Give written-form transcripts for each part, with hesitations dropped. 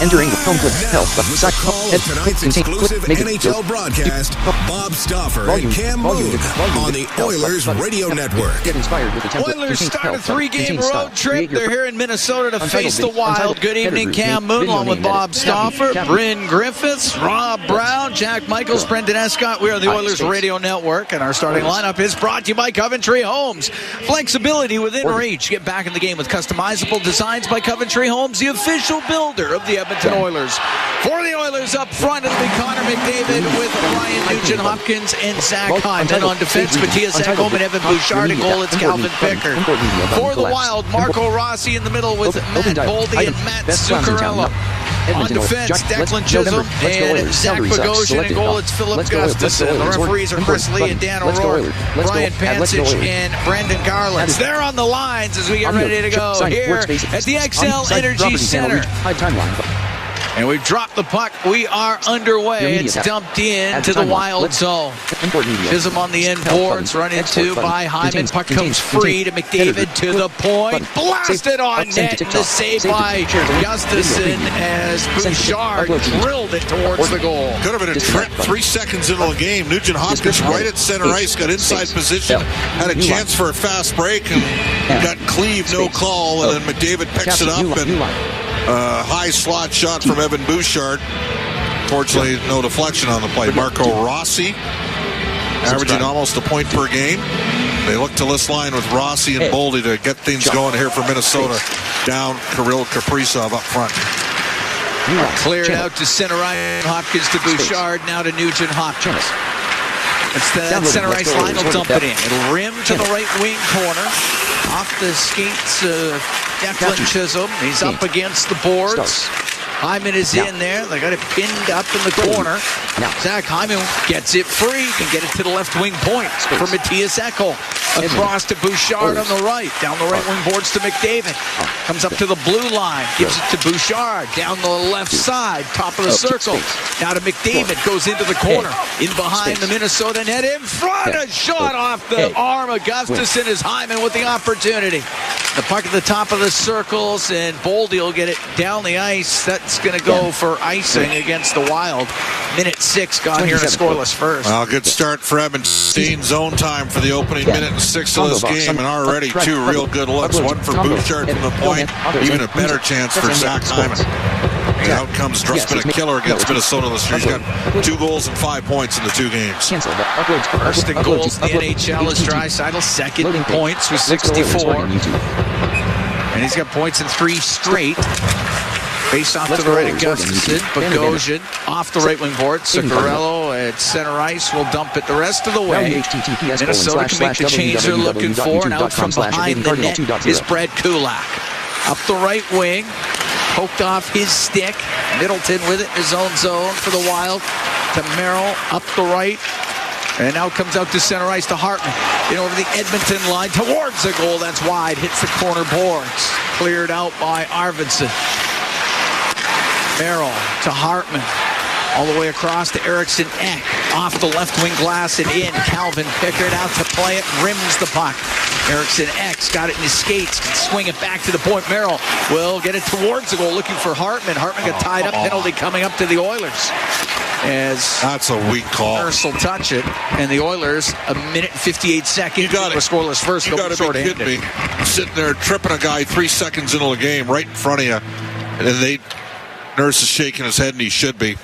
Entering the home clip health of tonight's exclusive NHL broadcast, Bob Stauffer and Cam Moon on the Oilers Radio Network. Oilers start a 3-game road trip. They're here in Minnesota to face the Wild. Good evening, Cam Moon, along with Bob Stauffer, Bryn Griffiths, Rob Brown, Jack Michaels, Brendan Escott. We are the Oilers Radio Network, and our starting lineup is brought to you by Coventry Homes. Flexibility within reach. Get back in the game with customizable designs by Coventry Homes, the official builder of the Edmonton Oilers. For the Oilers up front, it'll be Connor McDavid with Ryan Nugent-Hopkins and Zach Hyman. On defense, Matthias Ekholm and Evan Bouchard. And goal, it's Calvin Pickard. For the Wild, Marco Rossi in the middle with Matt Boldy and Matt Zuccarello. On defense, Declan Chisholm and Zach Bogosian. And goal, it's Philip Gustafson. The referees are Chris Lee and Dan O'Rourke, Brian Pancich and Brandon Garland. They're on the lines as we get ready to go here at the XL Energy Center. And we've dropped the puck. We are underway. It's dumped in to the Wild zone. Chisholm on the end boards, run into by Hyman. Puck comes free to McDavid to the point. Blasted on net. The save by Gustafson as Bouchard drilled it towards the goal. Could have been a trip 3 seconds into the game. Nugent-Hopkins right at center ice, got inside position, had a chance for a fast break, and got cleaved, no call, and then McDavid picks it up, and high slot shot from Evan Bouchard. Fortunately, no deflection on the play. Marco Rossi averaging almost a point per game. They look to this line with Rossi and Boldy to get things going here for Minnesota. Down Kirill Kaprizov up front. Cleared out to center ice. Hopkins to Bouchard. Now to Nugent-Hopkins. It's the center ice line will dump it in. It'll rim to the right wing corner. Off the skates of Declan Chisholm. He's up against the boards. Hyman is in there. They got it pinned up in the corner. Zach Hyman gets it free. Can get it to the left wing point for Matthias Ekholm. Across to Bouchard on the right. Down the right wing boards to McDavid. Comes up to the blue line. Gives it to Bouchard. Down the left side. Top of the circle. Now to McDavid. Goes into the corner. In behind the Minnesota net. In front. A shot off the arm of Gustafson as Hyman with the opportunity. The puck at the top of the circles. And Boldy will get it down the ice. That's going to go for icing against the Wild. Minute 6 gone here in a scoreless first. Well, good start for Edmonton. Zone time for the opening minute and 6 of this game, and already 2 real good looks. One for Bouchard from the point, even a better chance for Zach Hyman. And out comes Drussman, a killer against Minnesota this year. He's got 2 goals and 5 points in the 2 games. First in goals in the NHL is Draisaitl. Second in points with 64. And he's got points in 3 straight. Face off to the right of Gustafson. Bogosian off the right wing board. Zuccarello at center ice will dump it the rest of the way. Minnesota can make the change they're looking for. And out from behind the net is Brad Kulak. Up the right wing. Poked off his stick. Middleton with it in his own zone for the Wild. To Merrill up the right. And now comes out to center ice to Hartman. In over the Edmonton line towards the goal. That's wide. Hits the corner boards. Cleared out by Arvidsson. Merrill to Hartman. All the way across to Eriksson Ek. Off the left wing glass and in. Calvin Pickard out to play it. Rims the puck. Eriksson Ek's got it in his skates. Can swing it back to the point. Merrill will get it towards the goal. Looking for Hartman. Hartman got tied up. Penalty coming up to the Oilers. As that's a weak call. Nurse will touch it. And the Oilers, a minute and 58 seconds. You got it. Scoreless first. You got to be kidding me. Sitting there tripping a guy 3 seconds into the game right in front of you. And Nurse is shaking his head, and he should be.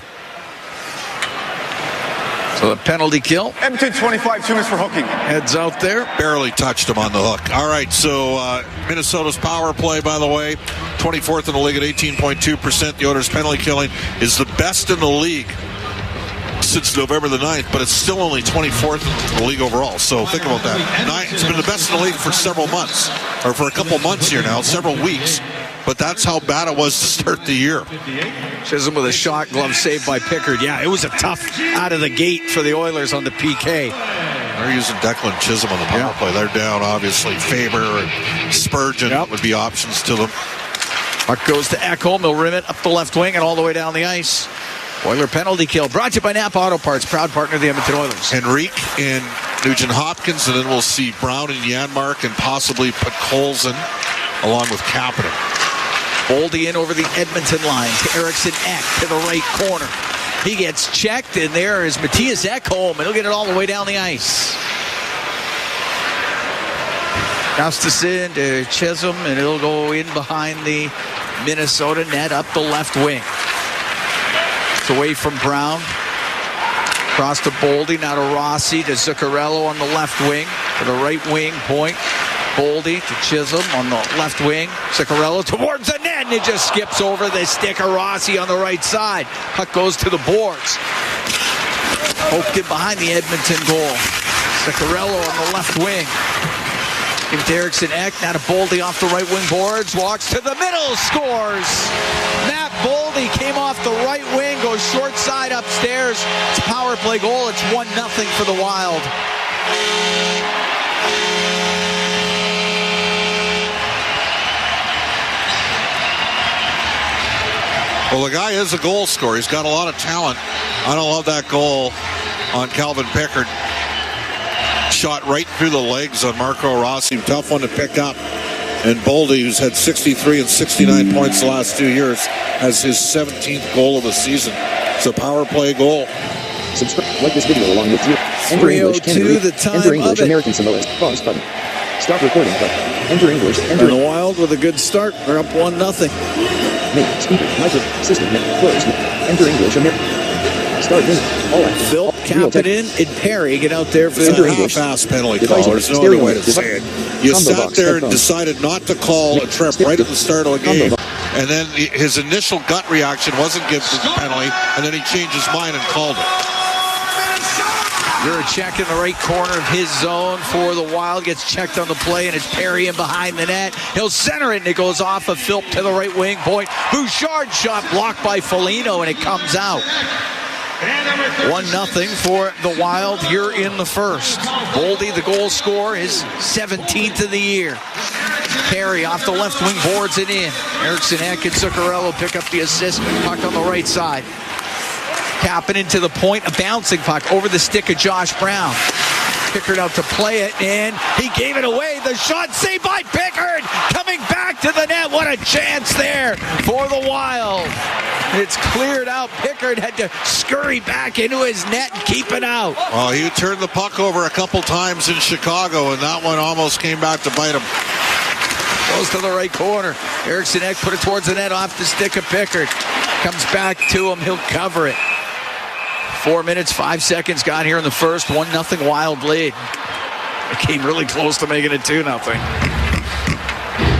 So the penalty kill. Edmonton 25, 2 minutes for hooking. Heads out there. Barely touched him on the hook. All right, so Minnesota's power play, by the way, 24th in the league at 18.2%. The Oilers' penalty killing is the best in the league since November the 9th, but it's still only 24th in the league overall. So think about that. It's been the best in the league for several months, or for a couple months here now, several weeks. But that's how bad it was to start the year. Chisholm with a shot glove saved by Pickard. Yeah, it was a tough out of the gate for the Oilers on the PK. They're using Declan Chisholm on the power play. They're down, obviously. Faber and Spurgeon would be options to them. Puck goes to Ekholm. He'll rim it up the left wing and all the way down the ice. Oiler penalty kill. Brought to you by Napa Auto Parts, proud partner of the Edmonton Oilers. Henrique and Nugent-Hopkins, and then we'll see Brown and Janmark and possibly Podkolzin along with Kapanen. Boldy in over the Edmonton line to Eriksson Ek to the right corner. He gets checked, and there is Matthias Ekholm, and he'll get it all the way down the ice. Gustafsson to Chisholm, and it'll go in behind the Minnesota net up the left wing. It's away from Brown. Across to Boldy, now to Rossi, to Zuccarello on the left wing. To the right wing point. Boldy to Chisholm on the left wing. Zuccarello towards the net, and it just skips over the stick of Rossi on the right side. Puck goes to the boards. Poked in behind the Edmonton goal. Zuccarello on the left wing. Give it to Eriksson Ek, now to Boldy off the right wing boards. Walks to the middle, scores! Matt Boldy came off the right wing, goes short side upstairs. It's a power play goal. It's 1-0 for the Wild. Well, the guy is a goal scorer. He's got a lot of talent. I don't love that goal on Calvin Pickard. Shot right through the legs on Marco Rossi. Tough one to pick up. And Boldy, who's had 63 and 69 points the last 2 years, has his 17th goal of the season. It's a power play goal. Subscribe, like this video along with you. Enter English, 3:02 the time enter English, of it. American Samoa. Pause button. Stop recording button. Enter English. Enter. And the Wild with a good start. They're up 1-0. Mate, speaker, micro, system, net, closed. Enter English, American. Start minute. All right. Phil, Kapanen, and Perry get out there for It's the a half-ass penalty call. There's no other way to say it. You sat there and decided not to call a trip right at the start of the game. And then his initial gut reaction wasn't give the penalty, and then he changed his mind and called it. You're check in the right corner of his zone for the Wild. Gets checked on the play, and it's Perry in behind the net. He'll center it, and it goes off of Philp to the right wing point. Bouchard shot blocked by Foligno, and it comes out. 1-0 for the Wild here in the first. Boldy, the goal scorer, his 17th of the year. Perry off the left wing boards it in. Eriksson Ek and Zuccarello pick up the assist. Puck on the right side. Kapanen to the point, a bouncing puck over the stick of Josh Brown. Pickard out to play it, and he gave it away. The shot saved by Pickard, coming back to the net. What a chance there for the Wild. It's cleared out. Pickard had to scurry back into his net and keep it out. Well, he turned the puck over a couple times in Chicago, and that one almost came back to bite him. Goes to the right corner. Eriksson Ek put it towards the net off the stick of Pickard. Comes back to him. He'll cover it. 4 minutes, 5 seconds got here in the first. 1-0 Wild lead. It came really close to making it 2-0.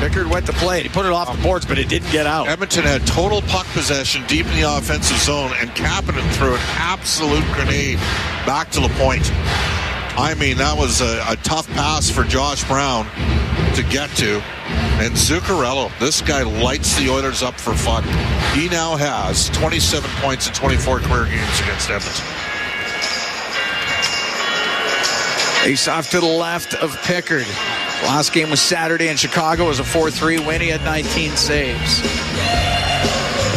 Pickard went to play it. He put it off the boards, but it didn't get out. Edmonton had total puck possession deep in the offensive zone, and Kapanen threw an absolute grenade back to the point. I mean, that was a tough pass for Josh Brown to get to. And Zuccarello, this guy lights the Oilers up for fun. He now has 27 points in 24 career games against Edmonton. Face off to the left of Pickard. Last game was Saturday in Chicago. It was a 4-3 win. He had 19 saves.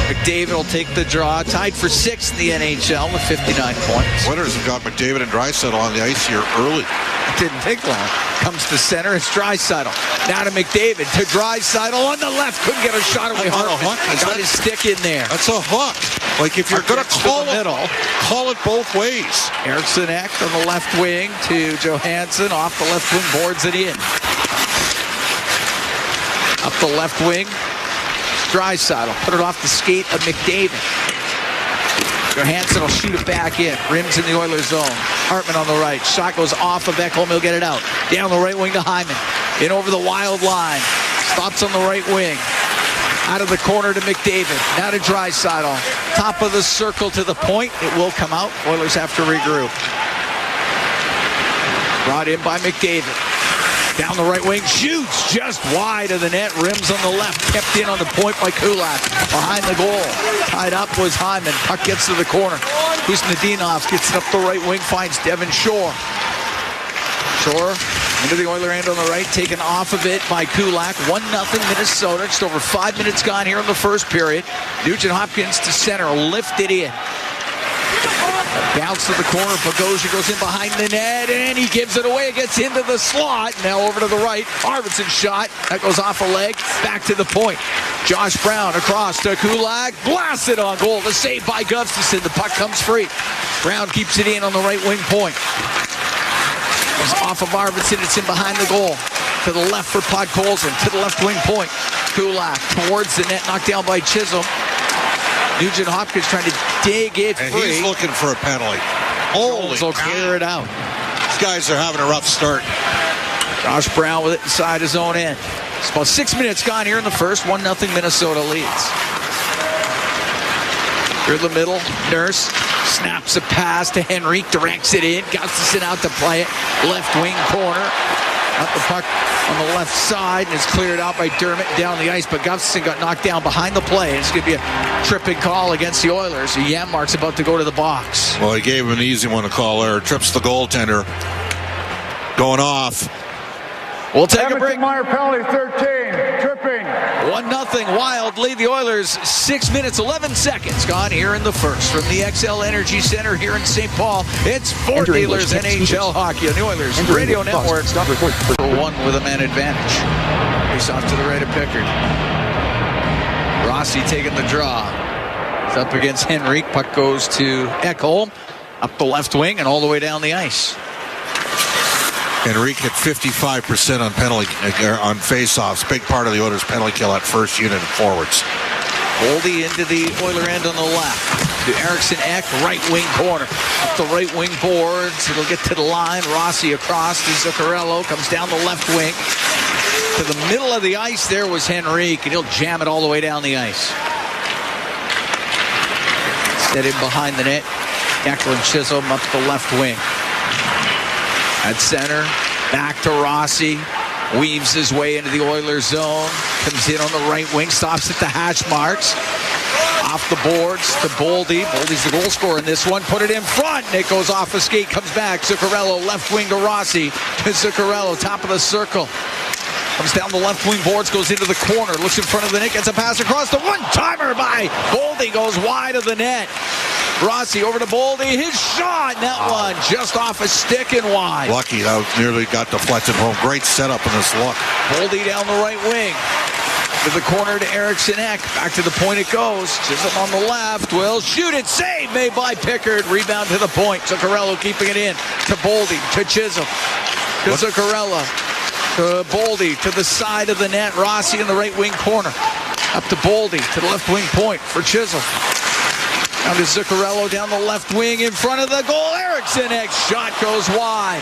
McDavid will take the draw. Tied for 6th in the NHL with 59 points. Oilers have got McDavid and Draisaitl on the ice here early. It didn't take long. Comes to center. It's Draisaitl. Now to McDavid. To Draisaitl on the left. Couldn't get a shot away. Got his stick in there. That's a hook. Like, if you're going to call it, call it both ways. Eriksson Ek on the left wing to Johansson. Off the left wing, boards it in. Up the left wing. Draisaitl. Put it off the skate of McDavid. Johansson will shoot it back in. Rims in the Oilers zone. Hartman on the right. Shot goes off of Ekholm. He'll get it out. Down the right wing to Hyman. In over the Wild line. Stops on the right wing. Out of the corner to McDavid. Now to Draisaitl. Top of the circle to the point. It will come out. Oilers have to regroup. Brought in by McDavid. Down the right wing. Shoots just wide of the net. Rims on the left. Kept in on the point by Kulak. Behind the goal. Tied up was Hyman. Puck gets to the corner. Kuznetsov gets it up the right wing. Finds Devin Shore. Shore into the Oiler end on the right. Taken off of it by Kulak. 1-0 Minnesota. Just over 5 minutes gone here in the first period. Nugent Hopkins to center. Lifted in. Bounce to the corner. Bogosian goes in behind the net, and he gives it away. It gets into the slot. Now over to the right. Arvidsson shot. That goes off a leg. Back to the point. Josh Brown across to Kulak. Blasted on goal. The save by Gustafsson. The puck comes free. Brown keeps it in on the right wing point. It's off of Arvidsson. It's in behind the goal. To the left for Podkolzin. To the left wing point. Kulak towards the net. Knocked down by Chisholm. Nugent Hopkins trying to dig it and free. He's looking for a penalty. Holy will clear it out. These guys are having a rough start. Josh Brown with it inside his own end. It's about 6 minutes gone here in the first. 1-0 Minnesota leads. Through the middle, Nurse snaps a pass to Henrique, directs it in. Gustafsson out to play it. Left wing corner. Up the puck on the left side, and it's cleared out by Dermott down the ice, but Gustafsson got knocked down behind the play. It's going to be a tripping call against the Oilers. Janmark's about to go to the box. Well, he gave him an easy one to call there. Trips the goaltender. Going off. We'll take Edmonton a break. Meyer penalty, 13. Tripping. 1-0 Wild lead the Oilers. 6 minutes, 11 seconds gone here in the first. From the XL Energy Center here in St. Paul, it's Fort Dealers NHL Hockey on the Oilers Radio Network. One with a man advantage. Face off to the right of Pickard. Rossi taking the draw. It's up against Henrique. Puck goes to Ekholm. Up the left wing and all the way down the ice. Henrique hit 55% on face-offs. Big part of the Oilers' penalty kill at first unit and forwards. Goldie into the Oiler end on the left. To Eriksson Ek, right wing corner. Up the right wing boards. It'll get to the line. Rossi across to Zuccarello. Comes down the left wing. To the middle of the ice there was Henrique, and he'll jam it all the way down the ice. Set in behind the net. Declan Chisholm up the left wing. At center, back to Rossi. Weaves his way into the Oilers zone. Comes in on the right wing. Stops at the hash marks. Off the boards to Boldy. Boldy's the goal scorer in this one. Put it in front. It goes off a skate. Comes back. Zuccarello left wing to Rossi. To Zuccarello, top of the circle. Comes down the left wing boards. Goes into the corner. Looks in front of the net. Gets a pass across. The one-timer by Boldy. Goes wide of the net. Rossi over to Boldy. His shot. That one just off a stick and wide. Lucky. That nearly got deflected home. Great setup in this look. Boldy down the right wing. To the corner to Eriksson Ek. Back to the point it goes. Chisholm on the left. Will shoot it. Save made by Pickard. Rebound to the point. Zuccarello keeping it in. To Boldy. To Chisholm. To Zuccarello. To Boldy. To the side of the net. Rossi in the right wing corner. Up to Boldy. To the left wing point for Chisholm. Down to Zuccarello down the left wing in front of the goal. Eriksson Ek shot goes wide.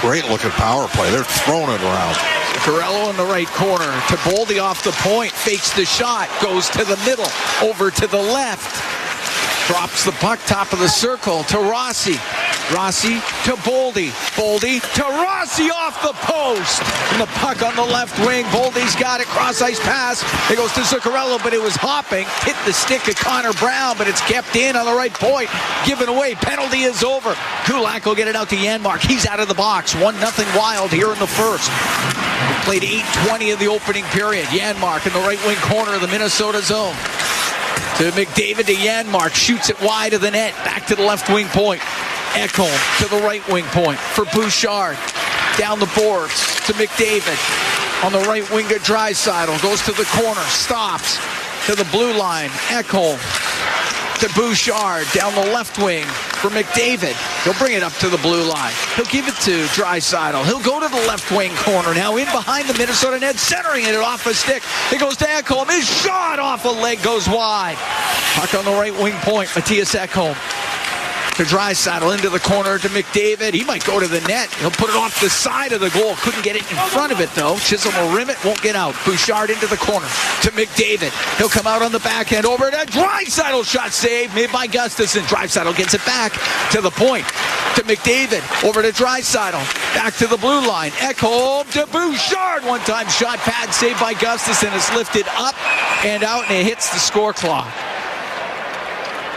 Great looking power play. They're throwing it around. Zuccarello in the right corner to Boldy off the point. Fakes the shot. Goes to the middle. Over to the left. Drops the puck top of the circle to Rossi. Rossi to Boldy. Boldy to Rossi off the post. And the puck on the left wing. Boldy's got it. Cross ice pass. It goes to Zuccarello, but it was hopping. Hit the stick of Connor Brown, but it's kept in on the right point. Given away. Penalty is over. Kulak will get it out to Janmark. He's out of the box. 1-0 Wild here in the first. We played 8:20 of the opening period. Janmark in the right wing corner of the Minnesota zone. To McDavid to Janmark. Shoots it wide of the net. Back to the left wing point. Ekholm to the right wing point for Bouchard. Down the boards to McDavid. On the right wing to Draisaitl. Goes to the corner. Stops to the blue line. Ekholm to Bouchard. Down the left wing for McDavid. He'll bring it up to the blue line. He'll give it to Draisaitl. He'll go to the left wing corner. Now in behind the Minnesota net. Centering it off a stick. It goes to Ekholm. His shot off a leg goes wide. Puck on the right wing point. Mattias Ekholm. To Draisaitl into the corner to McDavid. He might go to the net. He'll put it off the side of the goal. Couldn't get it in front of it, though. Chisholm will rim it. Won't get out. Bouchard into the corner to McDavid. He'll come out on the backhand over to Draisaitl. Shot saved made by Gustafsson. Draisaitl gets it back to the point to McDavid. Over to Draisaitl. Back to the blue line. Ekholm to Bouchard. One-time shot pad saved by Gustafsson. It's lifted up and out, and it hits the score clock.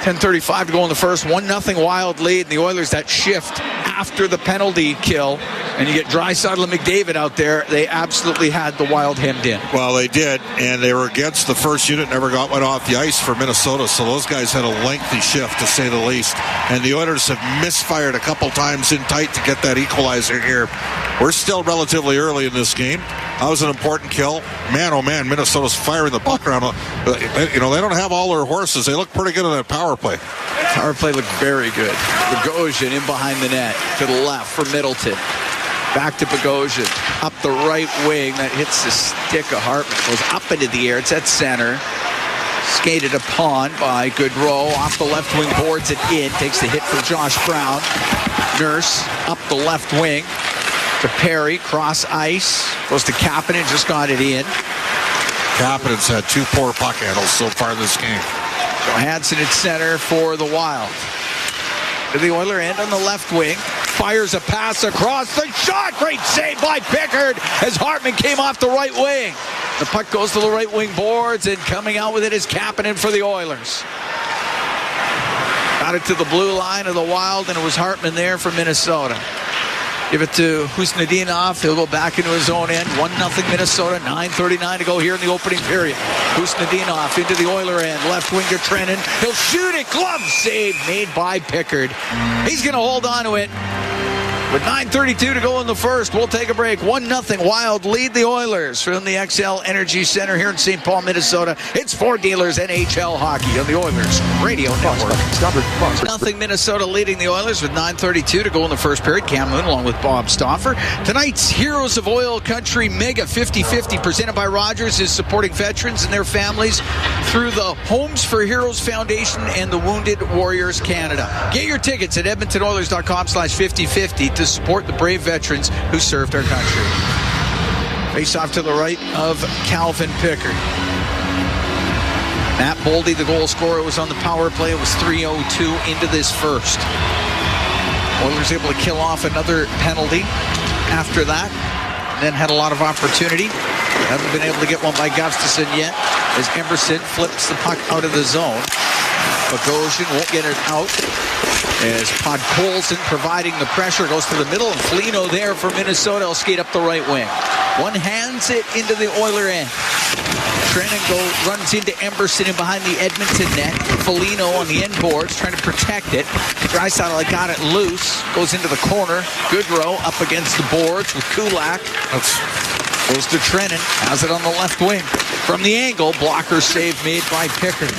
10:35 to go in the first. 1-0 Wild lead. And the Oilers that shift after the penalty kill And you get Draisaitl and McDavid out there. They absolutely had the Wild hemmed in. Well, they did, and they were against the first unit, never got one off the ice for Minnesota, so those guys had a lengthy shift, to say the least. And the Oilers have misfired a couple times in tight to get that equalizer here. We're still relatively early in this game. That was an important kill. Man, oh man, Minnesota's firing the puck around. You know, they don't have all their horses. They look pretty good on that power play. Power play looked very good. Bogosian in behind the net to the left for Middleton. Back to Bogosian. Up the right wing. That hits the stick of Hartman. Goes up into the air. It's at center. Skated upon by Goodrow. Off the left wing boards it in. Takes the hit from Josh Brown. Nurse up the left wing to Perry. Cross ice. Goes to Kapanen. Just got it in. Kapanen's had 2 poor puck handles so far this game. Johansson at center for the Wild. To the Oiler end on the left wing. Fires a pass across the shot. Great save by Pickard as Hartman came off the right wing. The puck goes to the right wing boards, and coming out with it is Kapanen for the Oilers. Got it to the blue line of the Wild, and it was Hartman there for Minnesota. Give it to Husnudinov. He'll go back into his own end. 1-0 Minnesota. 9:39 to go here in the opening period. Husnudinov into the Oiler end. Left wing to Trennan. He'll shoot it. Glove save made by Pickard. He's going to hold on to it. With 9:32 to go in the first, we'll take a break. 1-0 Wild lead the Oilers from the XL Energy Center here in St. Paul, Minnesota. It's Ford Dealers NHL Hockey on the Oilers Radio Network. Nothing Minnesota leading the Oilers with 9:32 to go in the first period. Cam Moon along with Bob Stauffer. Tonight's Heroes of Oil Country Mega 50-50 presented by Rogers is supporting veterans and their families through the Homes for Heroes Foundation and the Wounded Warriors Canada. Get your tickets at edmontonoilers.com/5050 to support the brave veterans who served our country. Face off to the right of Calvin Pickard. Matt Boldy, the goal scorer, was on the power play. It was 3:02 into this first. Oilers able to kill off another penalty after that. Then had a lot of opportunity. Haven't been able to get one by Gustafsson yet as Emerson flips the puck out of the zone. Bogosian won't get it out as Podkolzin providing the pressure, goes to the middle, and Foligno there for Minnesota. He'll skate up the right wing. One hands it into the Oiler end. Trennan runs into Emerson in behind the Edmonton net. Foligno on the end boards trying to protect it. Draisaitl got it loose, goes into the corner. Goodrow up against the boards with Kulak. Goes to Trennan, has it on the left wing. From the angle, blocker save made by Pickard.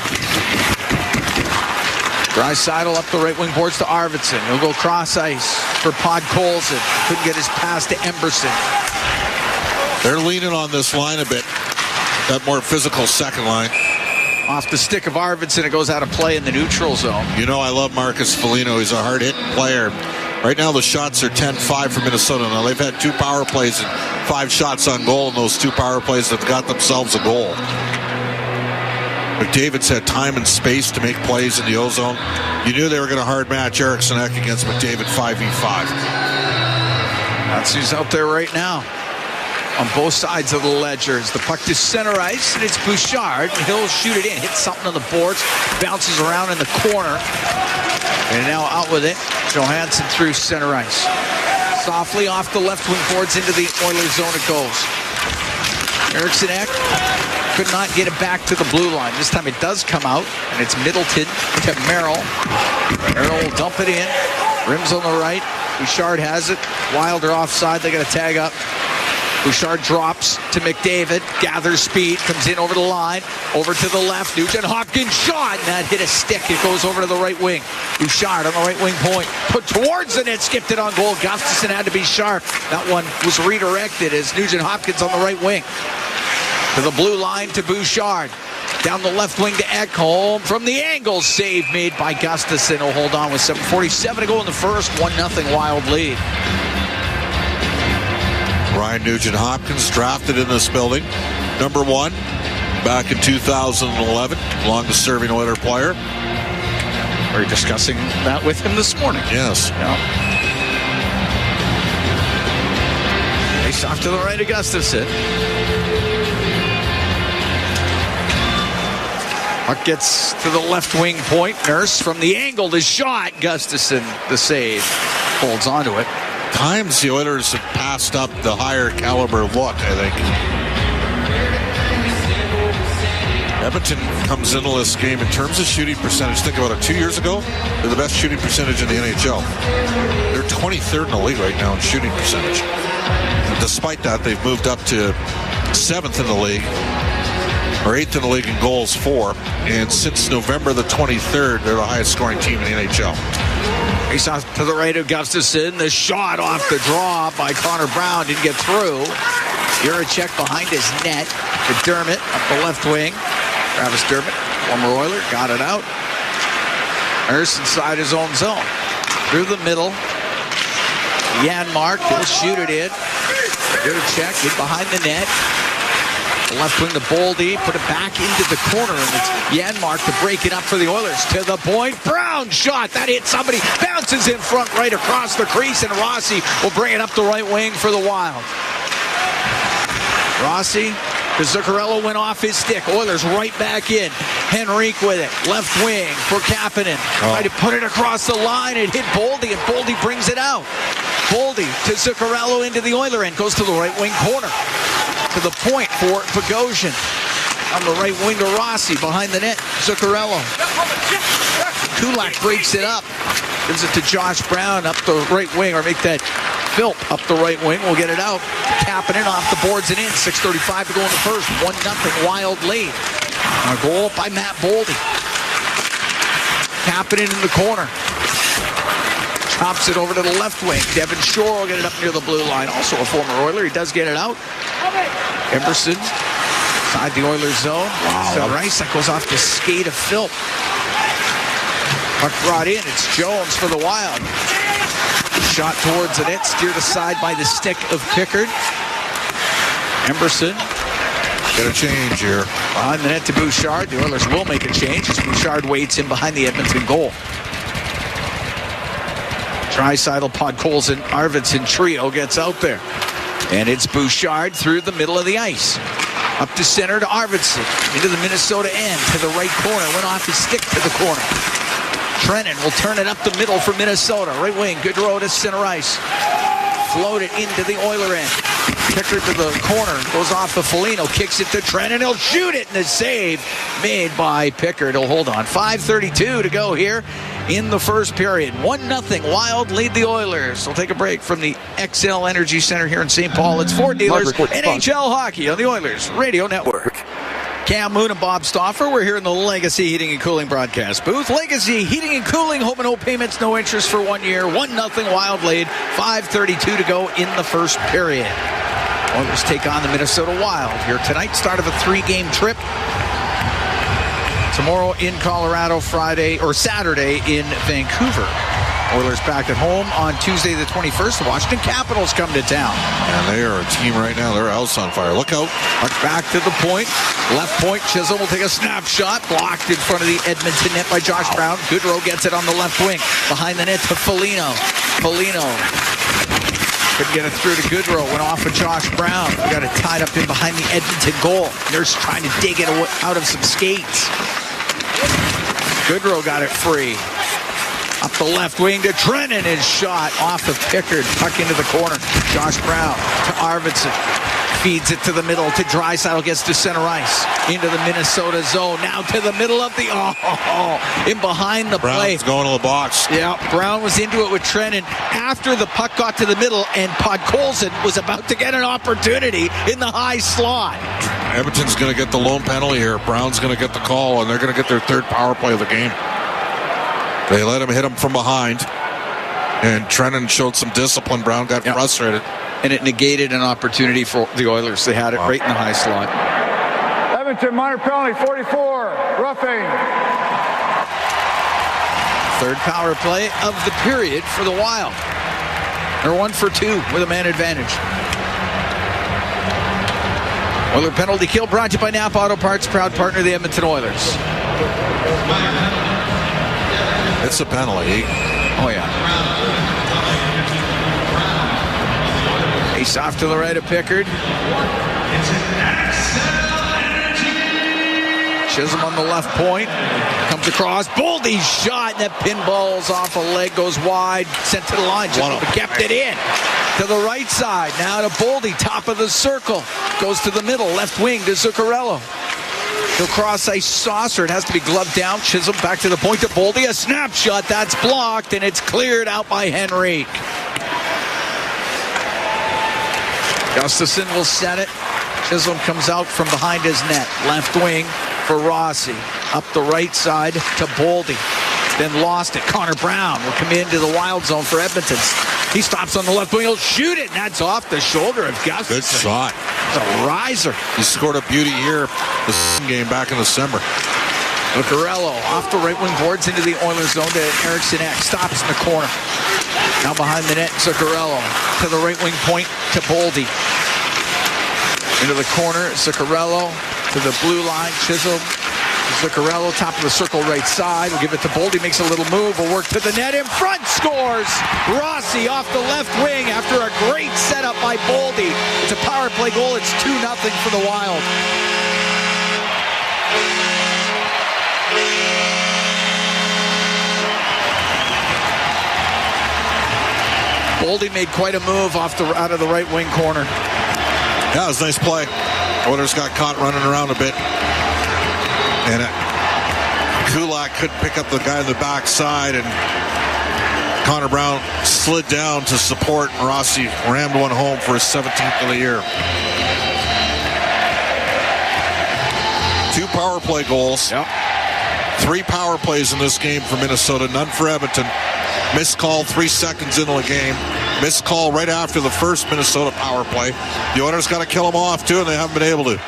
Draisaitl up the right wing boards to Arvidsson. He'll go cross ice for Podkolzin. Couldn't get his pass to Emerson. They're leaning on this line a bit. That more physical second line. Off the stick of Arvidsson, it goes out of play in the neutral zone. You know I love Marcus Foligno. He's a hard-hitting player. Right now the shots are 10-5 for Minnesota. Now they've had 2 power plays and 5 shots on goal, and those 2 power plays have got themselves a goal. McDavid's had time and space to make plays in the O-zone. You knew they were going to hard match Eriksson Ek against McDavid 5v5. That's who's out there right now on both sides of the ledgers. The puck to center ice, and it's Bouchard. He'll shoot it in, hits something on the boards, bounces around in the corner, and now out with it. Johansson through center ice. Softly off the left wing boards into the Oilers zone it goes. Eriksson Ek could not get it back to the blue line. This time it does come out, and it's Middleton to Merrill. Merrill will dump it in. Rims on the right. Bouchard has it. Wilder offside. They got to tag up. Bouchard drops to McDavid. Gathers speed. Comes in over the line. Over to the left. Nugent-Hopkins shot. And that hit a stick. It goes over to the right wing. Bouchard on the right wing point. Put towards the net. Skipped it on goal. Gustafsson had to be sharp. That one was redirected as Nugent-Hopkins on the right wing. To the blue line to Bouchard. Down the left wing to Ekholm. From the angle, save made by Gustafsson. He'll hold on with 7:47 to go in the first. 1-0 Wild lead. Ryan Nugent-Hopkins drafted in this building. Number 1 back in 2011. Longest serving Oiler player. We were discussing that with him this morning. Yes. Yeah. Face off to the right of Gustafsson. Puck gets to the left wing point. Nurse from the angle, the shot. Gustafsson, the save. Holds onto it. times the Oilers have passed up the higher caliber look, I think. Edmonton comes into this game in terms of shooting percentage. Think about it. 2 years ago, they're the best shooting percentage in the NHL. They're 23rd in the league right now in shooting percentage. And despite that, they've moved up to 7th in the league, or 8th in the league in goals for. And since November the 23rd, they're the highest scoring team in the NHL. Face off to the right of Gustafsson. The shot off the draw by Connor Brown didn't get through. Juracek behind his net. Dermott up the left wing. Travis Dermott, former Oiler, got it out. Nurse inside his own zone. Through the middle. Janmark, he'll shoot it in. Juracek in behind the net. The left wing to Boldy, put it back into the corner, and it's Janmark to break it up for the Oilers. To the point, Brown shot, that hit somebody, bounces in front right across the crease, and Rossi will bring it up the right wing for the Wild. Rossi, the Zuccarello went off his stick. Oilers right back in. Henrique with it, left wing for Kapanen. Tried to put it across the line, it hit Boldy, and Boldy brings it out. Boldy to Zuccarello into the Oiler end, goes to the right wing corner. To the point for Bogosian. On the right wing to Rossi, behind the net, Zuccarello. Kulak breaks it up. Gives it to Josh Brown up the right wing, or make that Philp up the right wing. We'll get it out. Kapanen off the boards and in. 6:35 to go in the first. 1-0 Wild lead. A goal by Matt Boldy. Kapanen in the corner. Chops it over to the left wing. Devin Shore will get it up near the blue line. Also a former Oiler. He does get it out. Emerson inside the Oilers zone. Wow. So Rice, that goes off the skate of Philp. Puck brought in. It's Jones for the Wild. Shot towards the net. Steered aside by the stick of Pickard. Emerson. Get a change here. Behind the net to Bouchard. The Oilers will make a change as Bouchard waits in behind the Edmonton goal. Draisaitl, Podkolzin, Arvidsson trio gets out there. And it's Bouchard through the middle of the ice. Up to center to Arvidsson. Into the Minnesota end to the right corner. Went off his stick to the corner. Trennan will turn it up the middle for Minnesota. Right wing, Goodrow to center ice. Float it into the Oiler end. Pickard to the corner. Goes off the Foligno. Kicks it to Trennan. He'll shoot it. And the save made by Pickard. He'll hold on. 5:32 to go here in the first period. 1-0 Wild lead the Oilers. We'll take a break from the XL Energy Center here in St. Paul. It's Ford Dealers, NHL Hockey on the Oilers Radio Network. Cam Moon and Bob Stauffer. We're here in the Legacy Heating and Cooling broadcast booth. Legacy Heating and Cooling. Home and no payments, no interest for 1 year. 1-0 Wild lead. 5:32 to go in the first period. Oilers take on the Minnesota Wild here tonight. Start of a 3-game trip. Tomorrow in Colorado, Friday or Saturday in Vancouver. Oilers back at home on Tuesday the 21st. The Washington Capitals come to town. And they are a team right now. Their house on fire. Look out. Back to the point. Left point. Chisholm will take a snapshot. Blocked in front of the Edmonton net by Josh Brown. Goodrow gets it on the left wing. Behind the net to Foligno. Foligno couldn't get it through to Goodrow. Went off of Josh Brown. Got it tied up in behind the Edmonton goal. Nurse trying to dig it out of some skates. Goodrow got it free. Up the left wing to Trennan. His shot off of Pickard. Puck into the corner. Josh Brown to Arvidsson. Feeds it to the middle to Draisaitl. Gets to center ice. Into the Minnesota zone. Now to the middle of the... in behind the play. Brown's going to the box. Yeah, Brown was into it with Trennan after the puck got to the middle, and Podkolzin was about to get an opportunity in the high slot. Edmonton's going to get the lone penalty here. Brown's going to get the call, and they're going to get their third power play of the game. They let him hit him from behind, and Trennan showed some discipline. Brown got frustrated. And it negated an opportunity for the Oilers. They had it right in the high slot. Edmonton, minor penalty, 44, roughing. Third power play of the period for the Wild. They're 1 for 2 with a man advantage. Oiler penalty kill brought to you by Napa Auto Parts, proud partner of the Edmonton Oilers. It's a penalty. Oh, yeah. Ace off to the right of Pickard. Chisholm on the left point. Comes across. Boldy's shot. And that pinballs off a leg. Goes wide. Sent to the line. Chisholm kept it in. To the right side. Now to Boldy. Top of the circle. Goes to the middle. Left wing to Zuccarello. He'll cross ice saucer. It has to be gloved down. Chisholm back to the point to Boldy. A snapshot. That's blocked. And it's cleared out by Henrique. Gustafson will set it. Chisholm comes out from behind his net. Left wing for Rossi. Up the right side to Boldy. Then lost it. Connor Brown will come into the Wild zone for Edmonton. He stops on the left wing. He'll shoot it. And that's off the shoulder of Gustafson. Good shot. It's a riser. He scored a beauty here this game back in December. Zuccarello off the right wing boards into the Oilers zone to Eriksson Ek. Stops in the corner. Now behind the net, Zuccarello to the right wing point to Boldy. Into the corner, Zuccarello to the blue line. Chisholm, Zuccarello, top of the circle right side. We'll give it to Boldy, makes a little move. Will work to the net in front, scores! Rossi off the left wing after a great setup by Boldy. It's a power play goal. It's 2-0 for the Wild. Boldy made quite a move out of the right wing corner. Yeah, it was a nice play. Oilers got caught running around a bit. And Kulak couldn't pick up the guy on the backside, and Connor Brown slid down to support. Rossi rammed one home for his 17th of the year. 2 power play goals. Yep. 3 power plays in this game for Minnesota, none for Edmonton. Missed call 3 seconds into the game. Missed call right after the first Minnesota power play. The Oilers got to kill them off too, and they haven't been able to.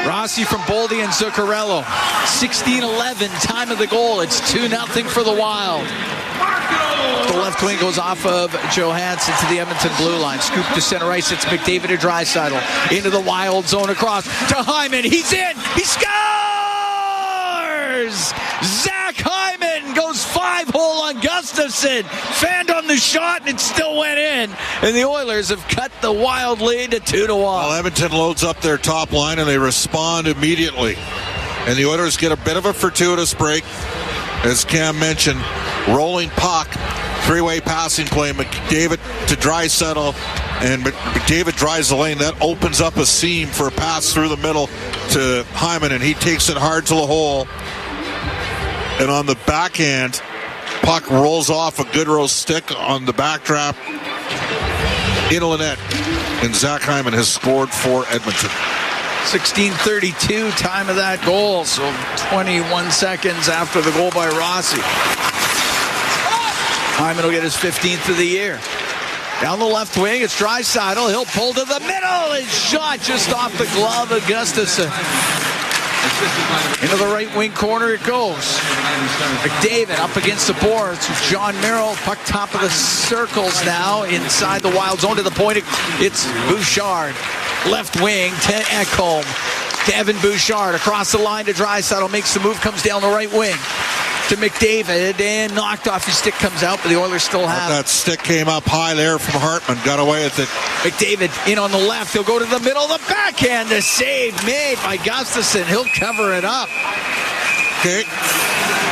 Rossi from Boldy and Zuccarello. 16-11, time of the goal. It's 2-0 for the Wild. The left wing goes off of Johansson to the Edmonton blue line. Scoop to center ice. It's McDavid to Draisaitl. Into the Wild zone across to Hyman. He's in. He scores! Zach Hyman goes 5-hole on Gustafson. Fanned on the shot, and it still went in. And the Oilers have cut the Wild lead to 2-1. Well, Edmonton loads up their top line, and they respond immediately. And the Oilers get a bit of a fortuitous break. As Cam mentioned, rolling puck, 3-way passing play, McDavid to Draisaitl, and McDavid drives the lane. That opens up a seam for a pass through the middle to Hyman, and he takes it hard to the hole. And on the backhand, puck rolls off a Goodrow stick on the backdrap into the net. And Zach Hyman has scored for Edmonton. 16:32, time of that goal. So 21 seconds after the goal by Rossi. Hyman will get his 15th of the year. Down the left wing, it's Draisaitl. He'll pull to the middle. His shot just off the glove of Gustafson. Into the right wing corner it goes. McDavid up against the boards. John Merrill, puck top of the circles now inside the Wild zone to the point. It's Bouchard. Left wing to Ekholm. To Evan Bouchard across the line to Draisaitl. Makes the move, comes down the right wing to McDavid, and knocked off. His stick comes out, but the Oilers still have that stick came up high there from Hartman. Got away with it. McDavid in on the left. He'll go to the middle. The backhand, the save made by Gustafson. He'll cover it up. Okay.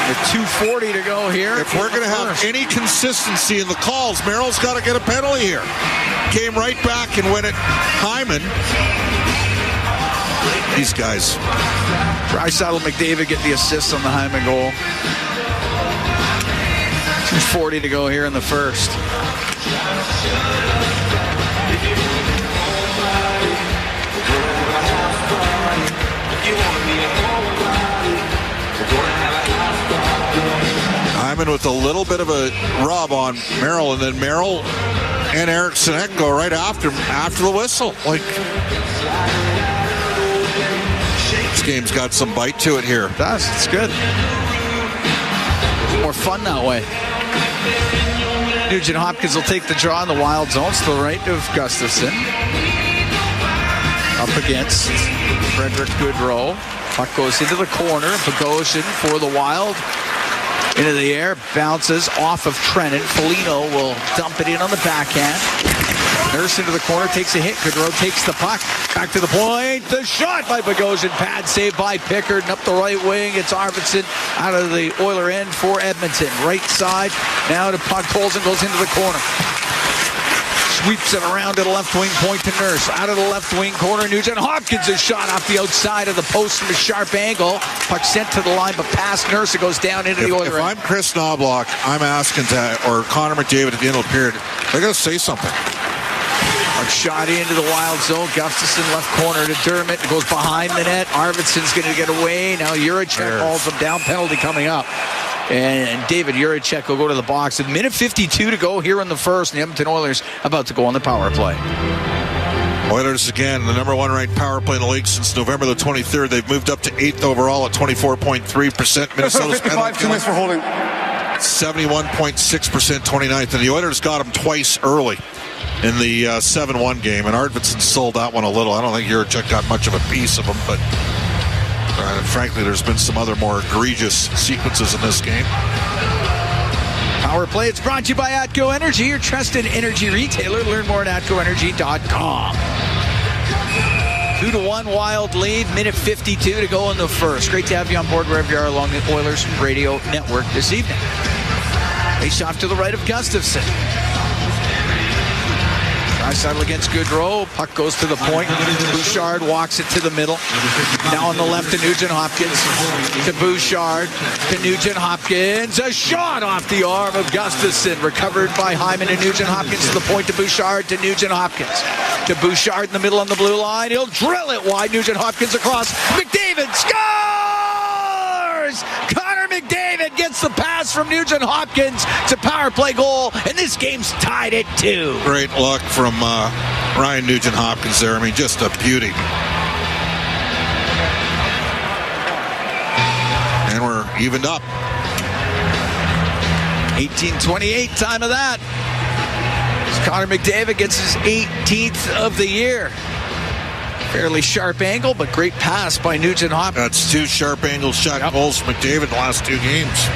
With 2:40 to go here. If we're going to have any consistency in the calls, Merrill's got to get a penalty here. Came right back and went at Hyman. These guys. Draisaitl, McDavid get the assist on the Hyman goal. 2:40 to go here in the first. Hyman with a little bit of a rub on Merrill, and then Merrill and Eriksson Ek go right after him after the whistle. Like, this game's got some bite to it here. It does. It's good. More fun that way. Nugent Hopkins will take the draw in the Wild zone to the right of Gustafson. Up against Frederick Goodrow. Puck goes into the corner. Bogosian for the Wild. Into the air. Bounces off of Trennan. Foligno will dump it in on the backhand. Nurse into the corner, takes a hit. Goodrow takes the puck. Back to the point. The shot by Bogosian. Pad saved by Pickard. And up the right wing, it's Arvidsson out of the Oiler end for Edmonton. Right side. Now to puck pulls and goes into the corner. Sweeps it around to the left wing point to Nurse. Out of the left wing corner, Nugent Hopkins is shot off the outside of the post from a sharp angle. Puck sent to the line, but past Nurse, it goes down into the Oiler end. If I'm Chris Knobloch, I'm asking or Connor McDavid at the end of the period, they're going to say something. A shot into the Wild zone. Gustafson left corner to Dermott. It goes behind the net. Arvidsson's going to get away. Now Juracek hauls him down. Penalty coming up. And David Juracek will go to the box. A minute 52 to go here in the first. And the Edmonton Oilers about to go on the power play. Oilers, again, the number one ranked power play in the league since November the 23rd. They've moved up to 8th overall at 24.3%. Minnesota's 55, 2 minutes for holding. 71.6%, 29th. And the Oilers got them twice early in the 7-1 game. And Arvidsson sold that one a little. I don't think Juracek got much of a piece of them, but frankly, there's been some other more egregious sequences in this game. Power play. It's brought to you by Atco Energy, your trusted energy retailer. Learn more at atcoenergy.com. 2-1 Wild lead. Minute 52 to go in the first. Great to have you on board wherever you are along the Oilers radio network this evening. Face off to the right of Gustafson. Draisaitl against Goodrow. Puck goes to the point. Bouchard walks it to the middle. Now on the left to Nugent Hopkins. To Bouchard. To Nugent Hopkins. A shot off the arm of Gustafson. Recovered by Hyman and Nugent Hopkins to the point to Bouchard. To Nugent Hopkins. To Bouchard in the middle on the blue line. He'll drill it wide. Nugent Hopkins across. McDavid scores! Connor McDavid gets the pass from Nugent Hopkins. It's a power play goal, and this game's tied at 2. Great luck from Ryan Nugent Hopkins there. I mean, just a beauty. And we're evened up. 18:28, time of that. As Connor McDavid gets his 18th of the year. Fairly sharp angle, but great pass by Nugent Hopkins. That's 2 sharp angle shot goals from McDavid in the last 2 games.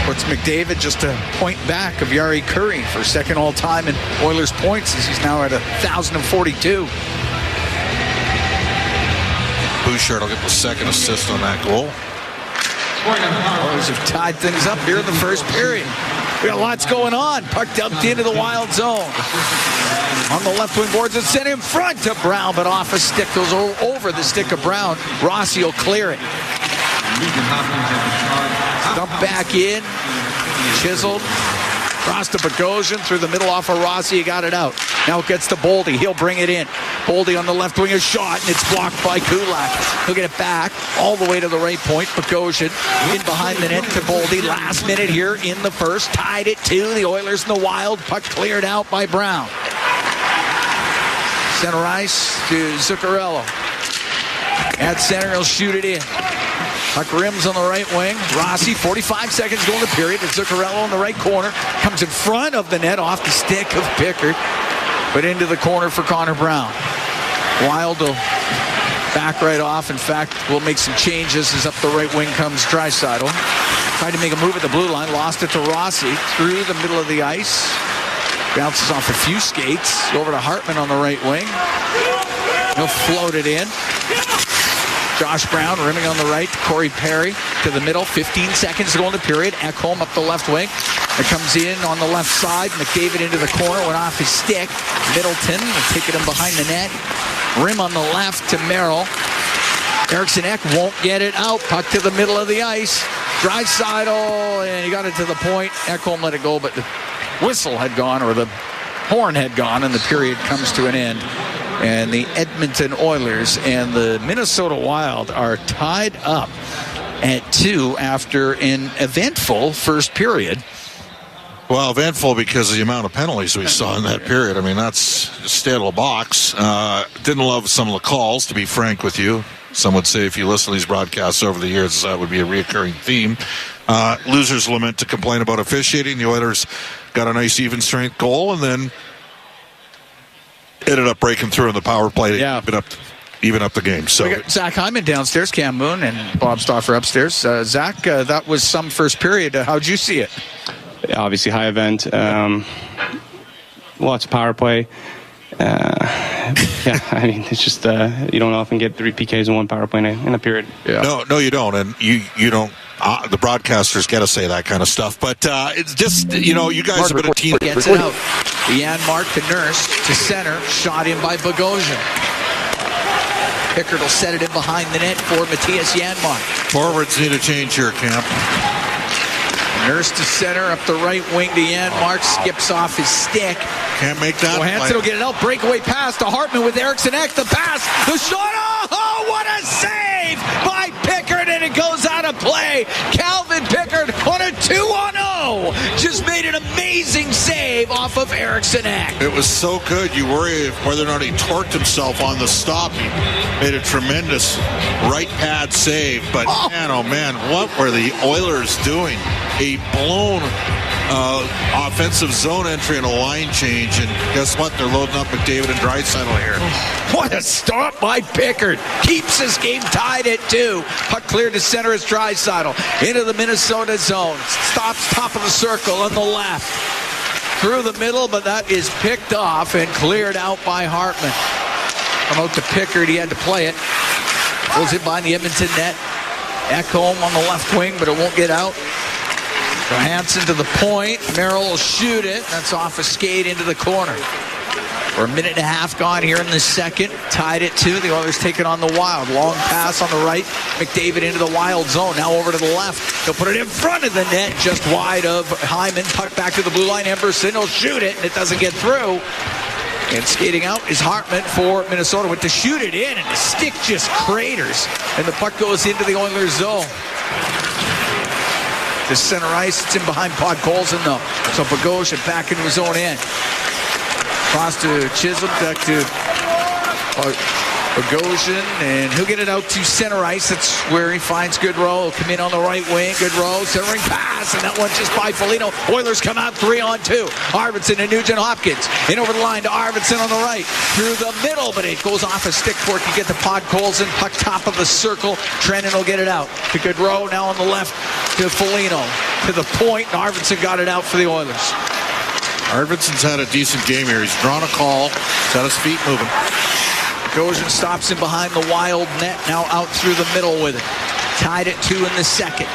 Puts McDavid just a point back of Jari Kurri for second all-time in Oilers points, as he's now at 1,042. Bouchard will get the second assist on that goal. Oilers have tied things up here in the first period. We got lots going on. Puck dumped into the Wild zone. On the left wing boards, it's sent in front to Brown, but off a stick, goes over the stick of Brown. Rossi will clear it. Dump back in. Chiseled. Cross to Bogosian through the middle off of Rossi. He got it out. Now it gets to Boldy. He'll bring it in. Boldy on the left wing, a shot, and it's blocked by Kulak. He'll get it back all the way to the right point. Bogosian in behind the net to Boldy. Last minute here in the first. Tied at 2. The Oilers in the Wild. Puck cleared out by Brown. Center ice to Zuccarello. At center, he'll shoot it in. Puck rims on the right wing. Rossi, 45 seconds going to period. It's Zuccarello in the right corner. Comes in front of the net off the stick of Pickard. But into the corner for Connor Brown. Wild will back right off. In fact, we'll make some changes as up the right wing comes Draisaitl. Tried to make a move at the blue line. Lost it to Rossi. Through the middle of the ice. Bounces off a few skates. Over to Hartman on the right wing. He'll float it in. Josh Brown rimming on the right. Corey Perry to the middle. 15 seconds to go in the period. Ekholm up the left wing. It comes in on the left side. McDavid into the corner. Went off his stick. Middleton will take it in behind the net. Rim on the left to Merrill. Eriksson Ek won't get it out. Puck to the middle of the ice. Draisaitl, and he got it to the point. Ekholm let it go, but the whistle had gone, or the horn had gone, and the period comes to an end. And the Edmonton Oilers and the Minnesota Wild are tied up at 2 after an eventful first period. Well, eventful because of the amount of penalties we saw in that period. I mean, that's a stay out of the box. Didn't love some of the calls, to be frank with you. Some would say if you listen to these broadcasts over the years, that would be a reoccurring theme. Losers lament to complain about officiating. The Oilers got a nice even strength goal and then ended up breaking through in the power play to even up the game. So we got Zach Hyman downstairs, Cam Moon, and Bob Stauffer upstairs. Zach, that was some first period. How'd you see it? obviously high event. Lots of power play. Yeah, I mean, it's just you don't often get 3 PKs in one power play in a period. Yeah. No, you don't, and you don't. The broadcasters got to say that kind of stuff, but it's just, you guys have been a team. Gets it out. Janmark to Nurse to center, shot in by Bogosian. Pickard will set it in behind the net for Matthias Janmark. Forwards need a change here, Camp. Nurse to center, up the right wing to Janmark, skips off his stick. Can't make that. Johansson will get it out. Breakaway pass to Hartman with Eriksson Ek. The pass, the shot. Oh, what a save by Pickard, and it goes out of play. Calvin Pickard on a 2-on-0 just made an amazing save off of Eriksson Ek. It was so good. You worry whether or not he torqued himself on the stop. He made a tremendous right pad save, but man, oh man, what were the Oilers doing? A blown offensive zone entry and a line change, and guess what? They're loading up McDavid and Draisaitl here. What a stop by Pickard. Keeps this game tied at 2. Puck cleared to center as Draisaitl into the Minnesota zone. Stops top of the circle on the left. Through the middle, but that is picked off and cleared out by Hartman. Come out to Pickard. He had to play it. Goes it behind the Edmonton net. Ekholm on the left wing, but it won't get out. Johansson to the point. Merrill will shoot it. That's off a skate into the corner. We're a minute and a half gone here in the second. Tied at 2. The Oilers take it on the Wild. Long pass on the right. McDavid into the Wild zone. Now over to the left. He'll put it in front of the net, just wide of Hyman. Puck back to the blue line. Emberson will shoot it, and it doesn't get through. And skating out is Hartman for Minnesota. Went to shoot it in, and the stick just craters. And the puck goes into the Oilers zone. To center ice, it's in behind Podkolzin though. So Bogosian back into his own end. Cross to Chisholm, back to Bogosian, and he'll get it out to center ice. That's where he finds Goodrow. He'll come in on the right wing. Goodrow, centering pass, and that one just by Foligno. Oilers come out 3-on-2. Arvidsson and Nugent-Hopkins. In over the line to Arvidsson on the right. Through the middle, but it goes off a stick before it can get to Podkolzin. Puck top of the circle. Trennan will get it out to Goodrow. Now on the left to Foligno. To the point, and Arvidsson got it out for the Oilers. Arvidsson's had a decent game here. He's drawn a call. He's got his feet moving. Goshen stops him behind the Wild net. Now out through the middle with it. Tied at 2 in the second.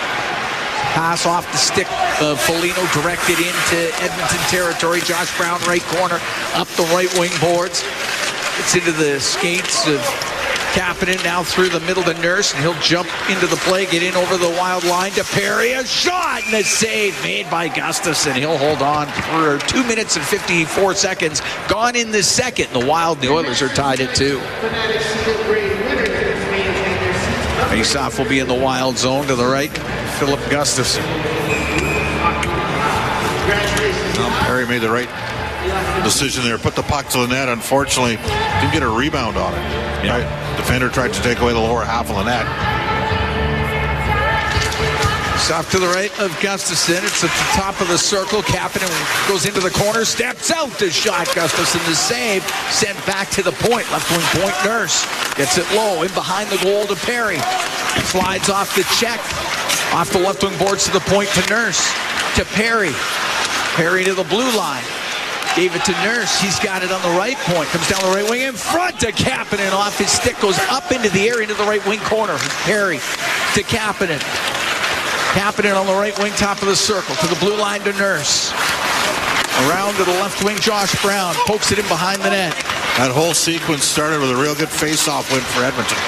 Pass off the stick of Foligno directed into Edmonton territory. Josh Brown right corner. Up the right wing boards. It's into the skates of Kapanen, now through the middle to Nurse, and he'll jump into the play, get in over the Wild line to Perry. A shot and a save made by Gustafsson. He'll hold on for 2 minutes and 54 seconds. Gone in the second. The Wild and the Oilers are tied at 2. Faceoff will be in the Wild zone to the right. Philip Gustafsson. Perry made the right decision there. Put the puck to the net. Unfortunately, didn't get a rebound on it. Yeah. Right. Defender tried to take away the lower half of the net. It's off to the right of Gustafsson. It's at the top of the circle. Kapanen goes into the corner, steps out to shot. Gustafsson to save. Sent back to the point. Left wing point. Nurse gets it low. In behind the goal to Perry. Slides off the check. Off the left wing boards to the point to Nurse. To Perry. Perry to the blue line. Gave it to Nurse. He's got it on the right point. Comes down the right wing in front to Kapanen. Off his stick. Goes up into the air into the right wing corner. Perry to Kapanen. Kapanen on the right wing, top of the circle. To the blue line to Nurse. Around to the left wing, Josh Brown. Pokes it in behind the net. That whole sequence started with a real good face-off win for Edmonton.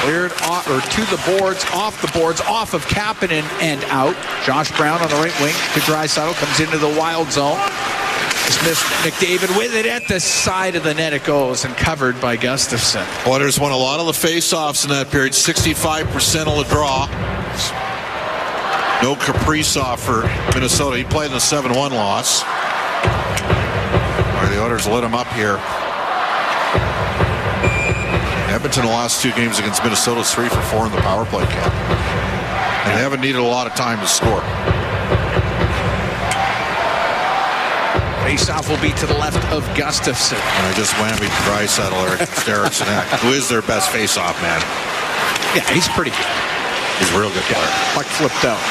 Cleared off, or to the boards, off the boards, off of Kapanen and out. Josh Brown on the right wing to Draisaitl. Comes into the Wild zone. Smith McDavid with it at the side of the net. It goes and covered by Gustafsson. Oilers won a lot of the face-offs in that period. 65% of the draw. No Kaprizov for Minnesota. He played in the 7-1 loss. The Oilers lit him up here. Edmonton, the last 2 games against Minnesota, is 3 for 4 in the power play camp. And they haven't needed a lot of time to score. Faceoff will be to the left of Gustafsson. And I just whammied Draisaitl, Eriksson Ek, who is their best faceoff man. Yeah, he's pretty good. He's a real good player. Puck flipped out.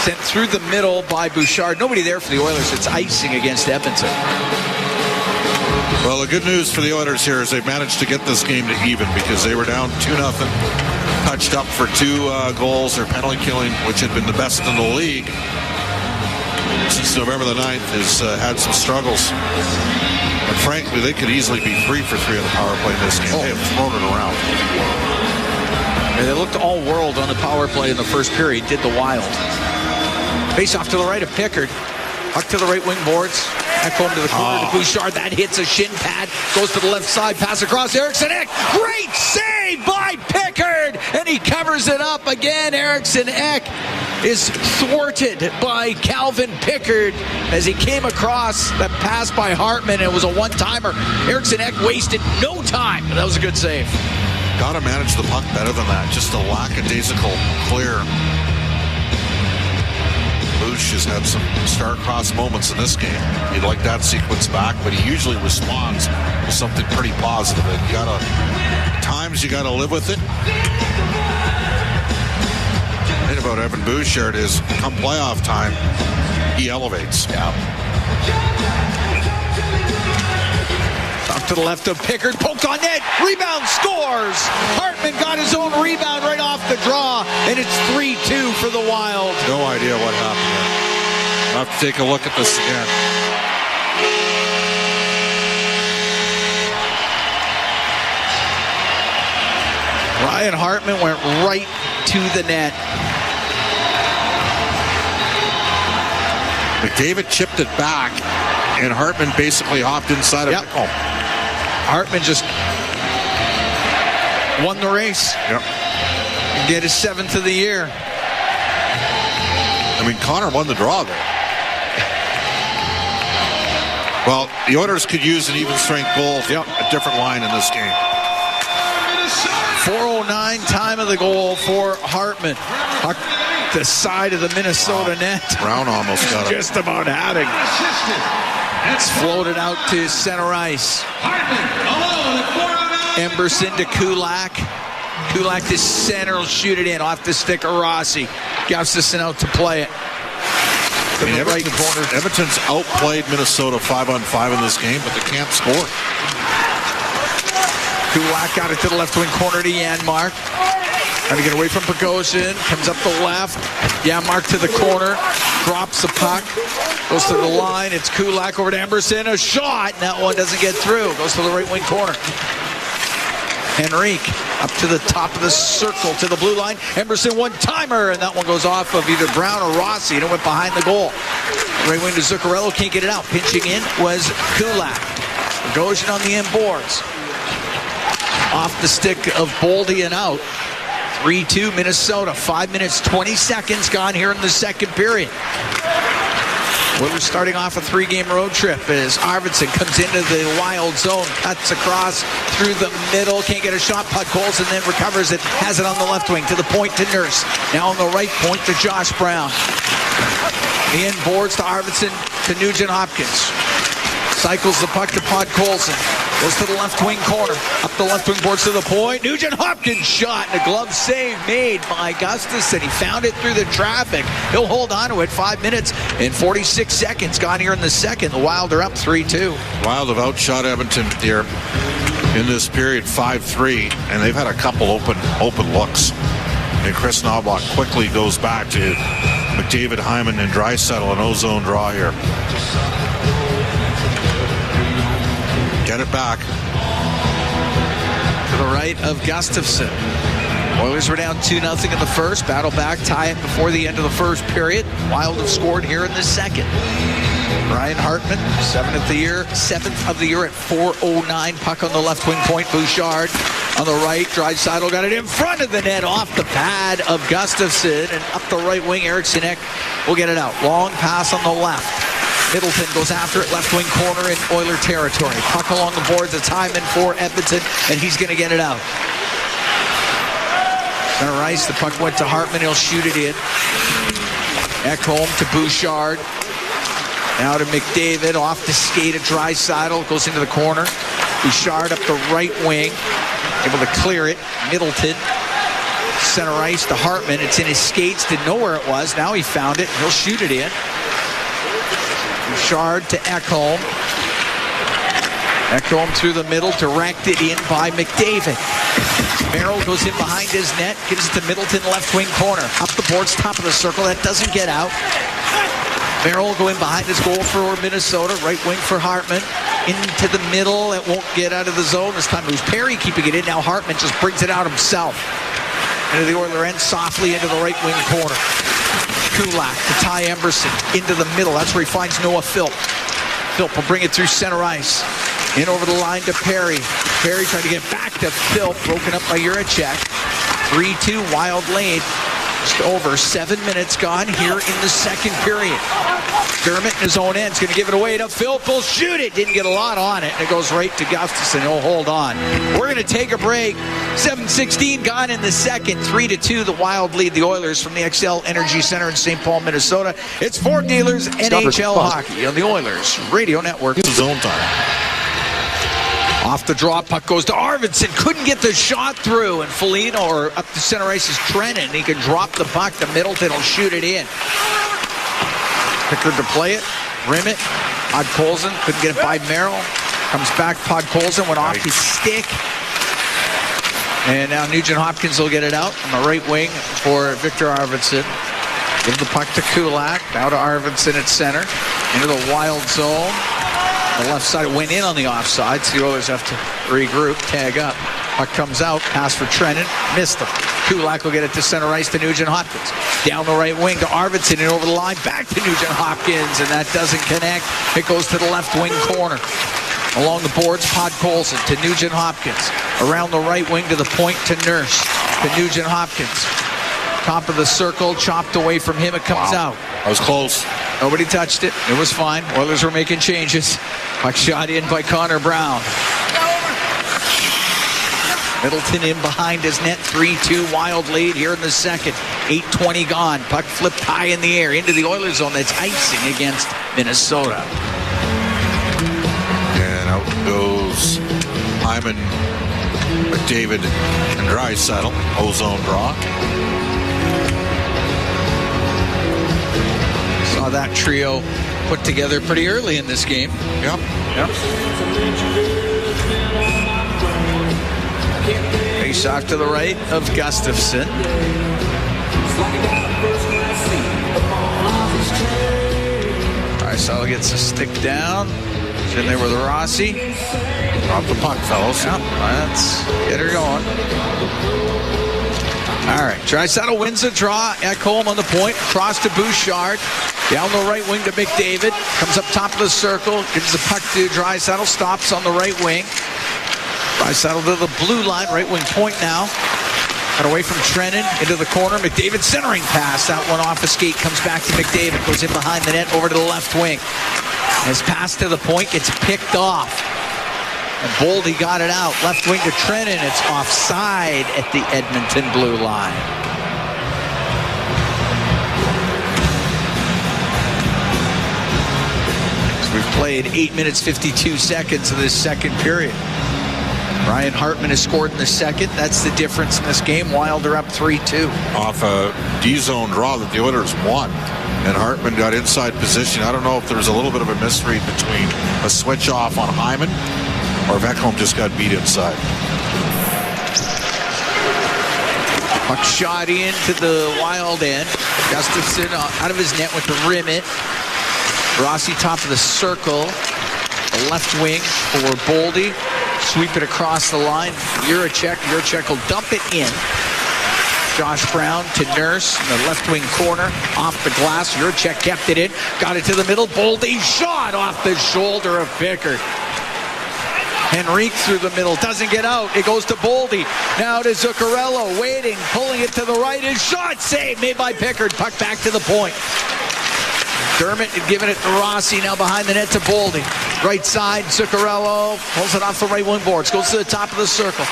Sent through the middle by Bouchard. Nobody there for the Oilers. It's icing against Edmonton. Well, the good news for the Oilers here is they've managed to get this game to even because they were down 2-0, touched up for 2 goals. Their penalty killing, which had been the best in the league since November the 9th, has had some struggles. And frankly, they could easily be 3 for 3 on the power play in this game. They have thrown it around. And they looked all world on the power play in the first period, did the Wild. Face off to the right of Pickard. Puck to the right wing boards. Back home to the corner to Bouchard. That hits a shin pad. Goes to the left side. Pass across Eriksson Ek. Great save by Pickard. And he covers it up again. Eriksson Ek is thwarted by Calvin Pickard as he came across that pass by Hartman. It was a one-timer. Eriksson Ek wasted no time. That was a good save. Got to manage the puck better than that. Just a lackadaisical clear. Bouch has had some star-crossed moments in this game. He'd like that sequence back, but he usually responds with something pretty positive. And times you gotta live with it. The thing about Evan Bouchard is, come playoff time, he elevates. Yeah. Off to the left of Pickard, poked on net, rebound, scores! Hartman got his own rebound right off the draw, and it's 3-2 for the Wild. No idea what happened there. I'll have to take a look at this again. Ryan Hartman went right to the net. McDavid chipped it back, and Hartman basically hopped inside of it. Hartman just won the race. Yep. And get his 7th of the year. I mean, Connor won the draw there. Well, the Oilers could use an even strength goal from a different line in this game. 4:09 time of the goal for Hartman. Puck the side of the Minnesota net. Brown almost got it. Just about had it. It's floated out to center ice. Emberson to Kulak. Kulak to center will shoot it in off the stick of Rossi. Gustafsson out to play it. I mean, Edmonton's outplayed Minnesota 5-on-5 in this game, but they can't score. Kulak got it to the left wing corner to Janmark. Trying to get away from Bogosian. Comes up the left. Janmark to the corner. Drops the puck. Goes to the line. It's Kulak over to Emberson. A shot. And that one doesn't get through. Goes to the right wing corner. Henrique up to the top of the circle to the blue line. Emberson one-timer. And that one goes off of either Brown or Rossi. And it went behind the goal. Right wing to Zuccarello. Can't get it out. Pinching in was Kulak. Bogosian on the inboards. Off the stick of Boldy and out. 3-2 Minnesota. 5 minutes, 20 seconds gone here in the second period. We're starting off a 3-game road trip as Arvidsson comes into the Wild zone, cuts across through the middle, can't get a shot. Podkolzin then recovers it, has it on the left wing to the point to Nurse. Now on the right point to Josh Brown. In boards to Arvidsson to Nugent Hopkins. Cycles the puck to Podkolzin. Goes to the left wing corner. Up the left wing boards to the point. Nugent Hopkins shot and a glove save made by Gustafsson. He found it through the traffic. He'll hold on to it. 5 minutes and 46 seconds gone here in the second. The Wild are up 3-2. Wild have outshot Edmonton here in this period 5-3, and they've had a couple open looks. And Chris Knobloch quickly goes back to McDavid, Hyman, and Draisaitl, an ozone draw here. Get it back. To the right of Gustafsson. Oilers were down 2-0 in the first. Battle back, tie it before the end of the first period. Wild have scored here in the second. Ryan Hartman, 7th of the year at 4:09. Puck on the left wing point. Bouchard on the right. Draisaitl got it in front of the net off the pad of Gustafsson. And up the right wing, Eriksson Ek will get it out. Long pass on the left. Middleton goes after it, left wing corner in Oiler territory. Puck along the boards, it's Hyman for Edmonton, and he's going to get it out. Center ice, the puck went to Hartman, he'll shoot it in. Ekholm to Bouchard. Now to McDavid, off the skate of Draisaitl, goes into the corner. Bouchard up the right wing, able to clear it. Middleton Center ice to Hartman. It's in his skates. Didn't know where it was. Now he found it. He'll shoot it in. Bouchard to Ekholm. Ekholm through the middle, directed in by McDavid. Merrill goes in behind his net, gives it to Middleton, left wing corner. Up the boards, top of the circle. That doesn't get out. Merrill will go in behind his goal for Minnesota. Right wing for Hartman. Into the middle. It won't get out of the zone. This time it was Perry keeping it in. Now Hartman just brings it out himself. Into the Oiler end, softly into the right wing corner. Kulak to Ty Emberson. Into the middle. That's where he finds Noah Philp. Philp will bring it through center ice. In over the line to Perry. Perry trying to get back to Philp. Broken up by Juracek. 3-2 Wild lead. Just over 7 minutes gone here in the second period. Dermott in his own end is going to give it away to Philp. Will shoot it. Didn't get a lot on it. And it goes right to Gustafsson. Oh, hold on. We're going to take a break. 7:16 gone in the second. 3-2 the Wild lead the Oilers from the XL Energy Center in St. Paul, Minnesota. It's Fort Dealers NHL Hockey on the Oilers Radio Network. Zone time. Off the draw, puck goes to Arvidsson. Couldn't get the shot through. And Foligno, or up the center ice, is Trennan. He can drop the puck to Middleton. He'll shoot it in. Pickard to play it. Rim it. Podkolzin couldn't get it by Merrill. Comes back. Podkolzin went off his stick. And now Nugent Hopkins will get it out on the right wing for Victor Arvidsson. Give the puck to Kulak. Now to Arvidsson at center. Into the Wild zone. The left side went in on the offside, so the Oilers have to regroup, tag up. Puck comes out, pass for Trennan, missed him. Kulak will get it to center ice to Nugent Hopkins. Down the right wing to Arvidsson and over the line, back to Nugent Hopkins, and that doesn't connect. It goes to the left wing corner. Along the boards, Podkolzin to Nugent Hopkins. Around the right wing to the point to Nurse, to Nugent Hopkins. Top of the circle, chopped away from him, it comes out. That was close. Nobody touched it. It was fine. Oilers were making changes. Puck shot in by Connor Brown. Middleton in behind his net. 3-2 Wild lead here in the second. 8:20 gone. Puck flipped high in the air into the Oilers zone. That's icing against Minnesota. And out goes Hyman, McDavid, and Draisaitl. Ozone draw. Saw that trio put together pretty early in this game. Yep. Face off to the right of Gustafsson. Draisaitl gets a stick down. He's in there with Rossi. Drop the puck, fellas. Yep, let's get her going. All right, Draisaitl wins the draw. Ekholm on the point. Cross to Bouchard. Down the right wing to McDavid. Comes up top of the circle. Gives the puck to Draisaitl. Stops on the right wing. Draisaitl to the blue line. Right wing point now. Got away from Trennan. Into the corner. McDavid centering pass. That one off a skate. Comes back to McDavid. Goes in behind the net. Over to the left wing. His pass to the point gets picked off. And Boldy got it out. Left wing to Trennan. It's offside at the Edmonton blue line. So we've played 8 minutes, 52 seconds of this second period. Ryan Hartman has scored in the second. That's the difference in this game. Wild are up 3-2. Off a D-zone draw that the Oilers won. And Hartman got inside position. I don't know if there's a little bit of a misread between a switch off on Hyman or if Ekholm just got beat inside. Puck shot into the Wild end. Gustafsson out of his net with the rim it. Rossi top of the circle. The left wing for Boldy. Sweep it across the line. Juracek will dump it in. Josh Brown to Nurse in the left wing corner. Off the glass. Juracek kept it in. Got it to the middle. Boldy shot off the shoulder of Pickard. Henrique through the middle. Doesn't get out. It goes to Boldy. Now to Zuccarello. Waiting. Pulling it to the right. His shot saved. Made by Pickard. Puck back to the point. Dermott had given it to Rossi. Now behind the net to Boldy. Right side. Zuccarello pulls it off the right wing boards. Goes to the top of the circle.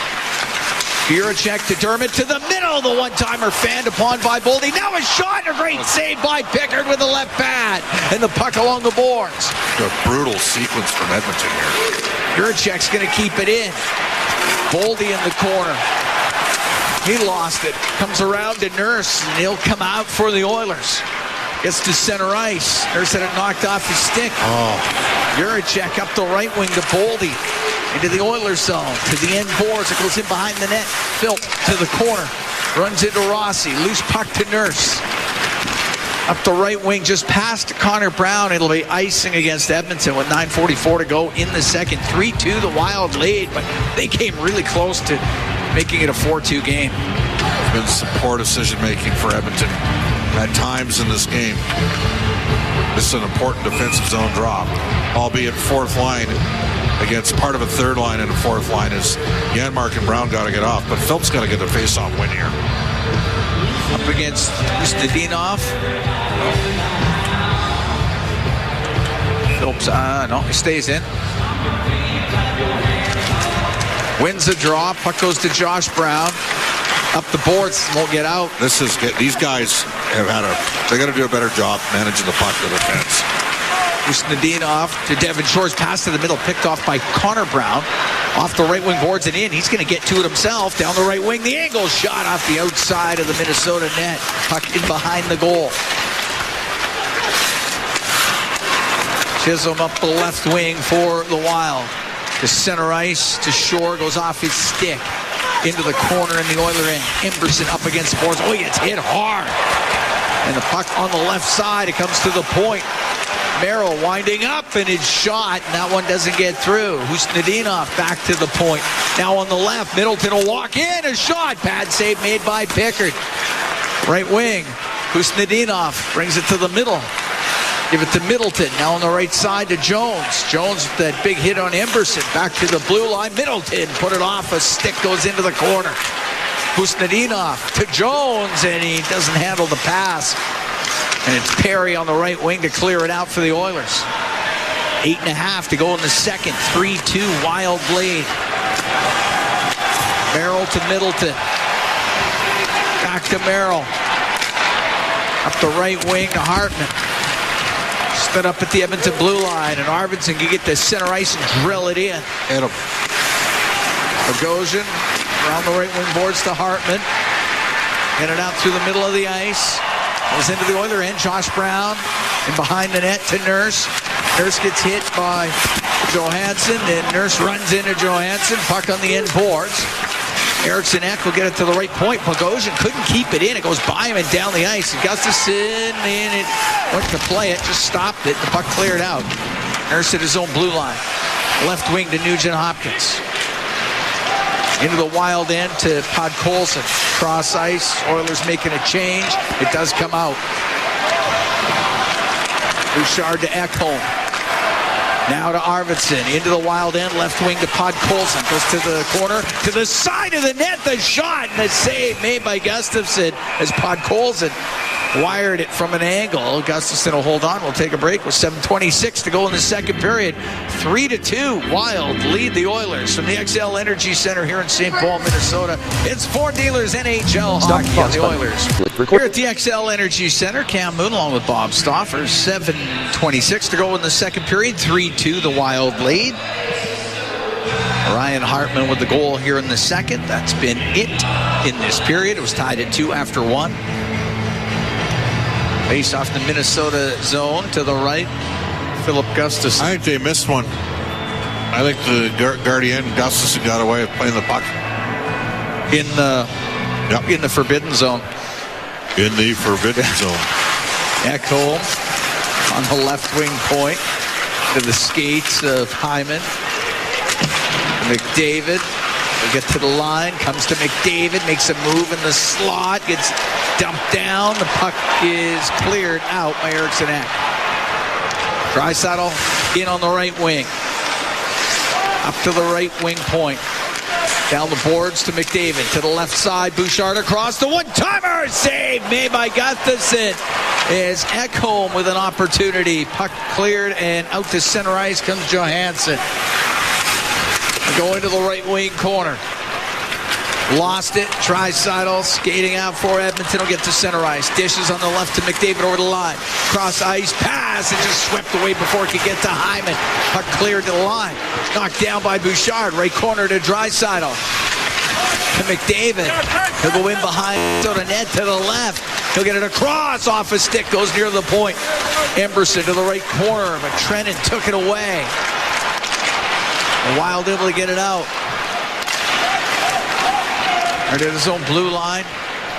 Juracek to Dermott to the middle. The one-timer fanned upon by Boldy. Now a shot. A great save by Pickard with the left pad. And the puck along the boards. A brutal sequence from Edmonton here. Juracek's going to keep it in. Boldy in the corner. He lost it. Comes around to Nurse, and he'll come out for the Oilers. Gets to center ice. Nurse had it knocked off his stick. Juracek up the right wing to Boldy. Into the Oilers zone. To the end boards. It goes in behind the net. Philp to the corner. Runs into Rossi. Loose puck to Nurse. Up the right wing, just past Connor Brown. It'll be icing against Edmonton with 9:44 to go in the second. 3-2, the Wild lead, but they came really close to making it a 4-2 game. There's been some poor decision-making for Edmonton at times in this game. This is an important defensive zone drop, albeit fourth line against part of a third line and a fourth line is Janmark and Brown got to get off, but Philp's got to get the face-off win here. Up against Stadinov. Phillips, no, he stays in. Wins the draw. Puck goes to Josh Brown. Up the boards, won't get out. These guys have they got to do a better job managing the puck to the fence. Stadinov to Devin Shores, pass to the middle, picked off by Connor Brown. Off the right wing boards and in. He's going to get to it himself. Down the right wing, the angle shot off the outside of the Minnesota net. Puck in behind the goal. Chisholm up the left wing for the Wild. To center ice, to Shore, goes off his stick. Into the corner in the Oiler end. Emberson up against the boards. Oh, he gets hit hard. And the puck on the left side. It comes to the point. Merrill winding up, and it's shot, and that one doesn't get through. Husnudinov back to the point. Now on the left, Middleton will walk in, a shot. Bad save made by Pickard. Right wing, Husnudinov brings it to the middle. Give it to Middleton. Now on the right side to Jones. Jones with that big hit on Emberson. Back to the blue line. Middleton put it off. A stick goes into the corner. Husnudinov to Jones, and he doesn't handle the pass. And it's Perry on the right wing to clear it out for the Oilers. 8.5 to go in the second. 3-2 Wild lead. Merrill to Middleton. Back to Merrill. Up the right wing to Hartman. Spin up at the Edmonton blue line, and Arvidsson can get to center ice and drill it in. Hit him. Bogosian around the right wing boards to Hartman. Get it out through the middle of the ice. Goes into the Oiler end. Josh Brown and behind the net to Nurse. Nurse gets hit by Johansson, and Nurse runs into Johansson. Puck on the end boards. Eriksson Ek will get it to the right point. Bogosian couldn't keep it in. It goes by him and down the ice. Gustafsson in it. Went to play it. Just stopped it. The puck cleared out. Nurse at his own blue line. Left wing to Nugent-Hopkins. Into the Wild end to Podkolzin. Cross ice. Oilers making a change. It does come out. Bouchard to Ekholm. Now to Arvidsson. Into the Wild end. Left wing to Podkolzin. Goes to the corner. To the side of the net. The shot and the save made by Gustafsson as Podkolzin wired it from an angle. Gustafsson will hold on. We'll take a break with 7:26 to go in the second period. 3-2. Wild lead the Oilers from the XL Energy Center here in St. Paul, Minnesota. It's Ford Dealers NHL hockey on the Oilers. Here at the XL Energy Center, Cam Moon along with Bob Stauffer. 7:26 to go in the second period. 3-2 the Wild lead. Ryan Hartman with the goal here in the second. That's been it in this period. It was tied at 2 after 1. Face off the Minnesota zone to the right. Philip Gustafsson. I think they missed one. I think the Guardian Gustafsson got away with playing the puck. In the forbidden zone. In the forbidden zone. Ekholm on the left wing point to the skates of Hyman. McDavid will get to the line, comes to McDavid, makes a move in the slot, gets dumped down. The puck is cleared out by Eriksson Ek. Draisaitl in on the right wing. Up to the right wing point. Down the boards to McDavid. To the left side, Bouchard across the one-timer. Save made by Gustafsson. Is Ekholm with an opportunity. Puck cleared and out to center ice comes Johansson. Going to the right wing corner. Lost it. Draisaitl skating out for Edmonton. Will get to center ice. Dishes on the left to McDavid over the line. Cross ice pass. It just swept away before it could get to Hyman. Puck cleared to the line. Knocked down by Bouchard. Right corner to Draisaitl. to McDavid. He'll go in behind Minnesota net to the left. He'll get it across off his stick, goes near the point. Emberson to the right corner, but Trennan took it away. The Wild able to get it out. Right at his own blue line.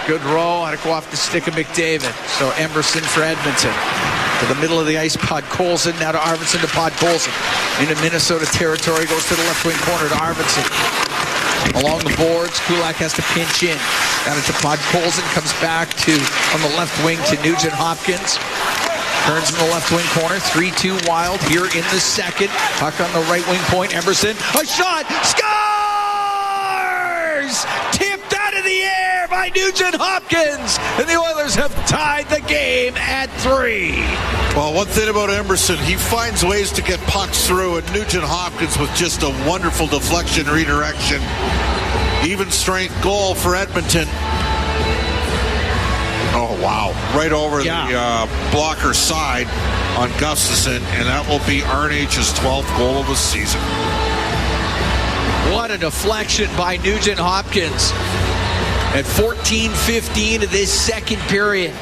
Good row, had to go off the stick of McDavid. So Emberson for Edmonton. To the middle of the ice, Podkolzin. Now to Arvidsson to Podkolzin. Into Minnesota territory, goes to the left wing corner to Arvidsson. Along the boards, Kulak has to pinch in. Got it to Podkolzin, comes back to on the left wing to Nugent Hopkins. Turns in the left wing corner, 3-2 Wild here in the second. Puck on the right wing point, Emberson. A shot, scores! Tipped out of the air by Nugent Hopkins, and the Oilers have tied the game at 3. Well, one thing about Emberson, he finds ways to get pucks through, and Nugent Hopkins with just a wonderful deflection redirection. Even strength goal for Edmonton. Oh, wow. Right over the blocker side on Gustafsson, and that will be RNH's 12th goal of the season. What a deflection by Nugent Hopkins at 14:15 of this second period.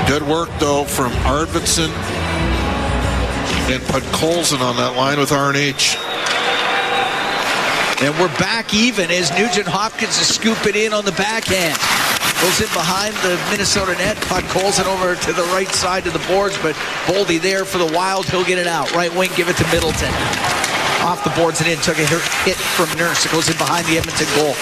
Good work, though, from Arvidsson and Podkolzin on that line with RNH. And we're back even as Nugent Hopkins is scooping in on the backhand. Goes in behind the Minnesota net. Podkolzin over to the right side of the boards, but Boldy there for the Wild. He'll get it out. Right wing, give it to Middleton. Off the boards and in. Took a hit from Nurse. It goes in behind the Edmonton goal.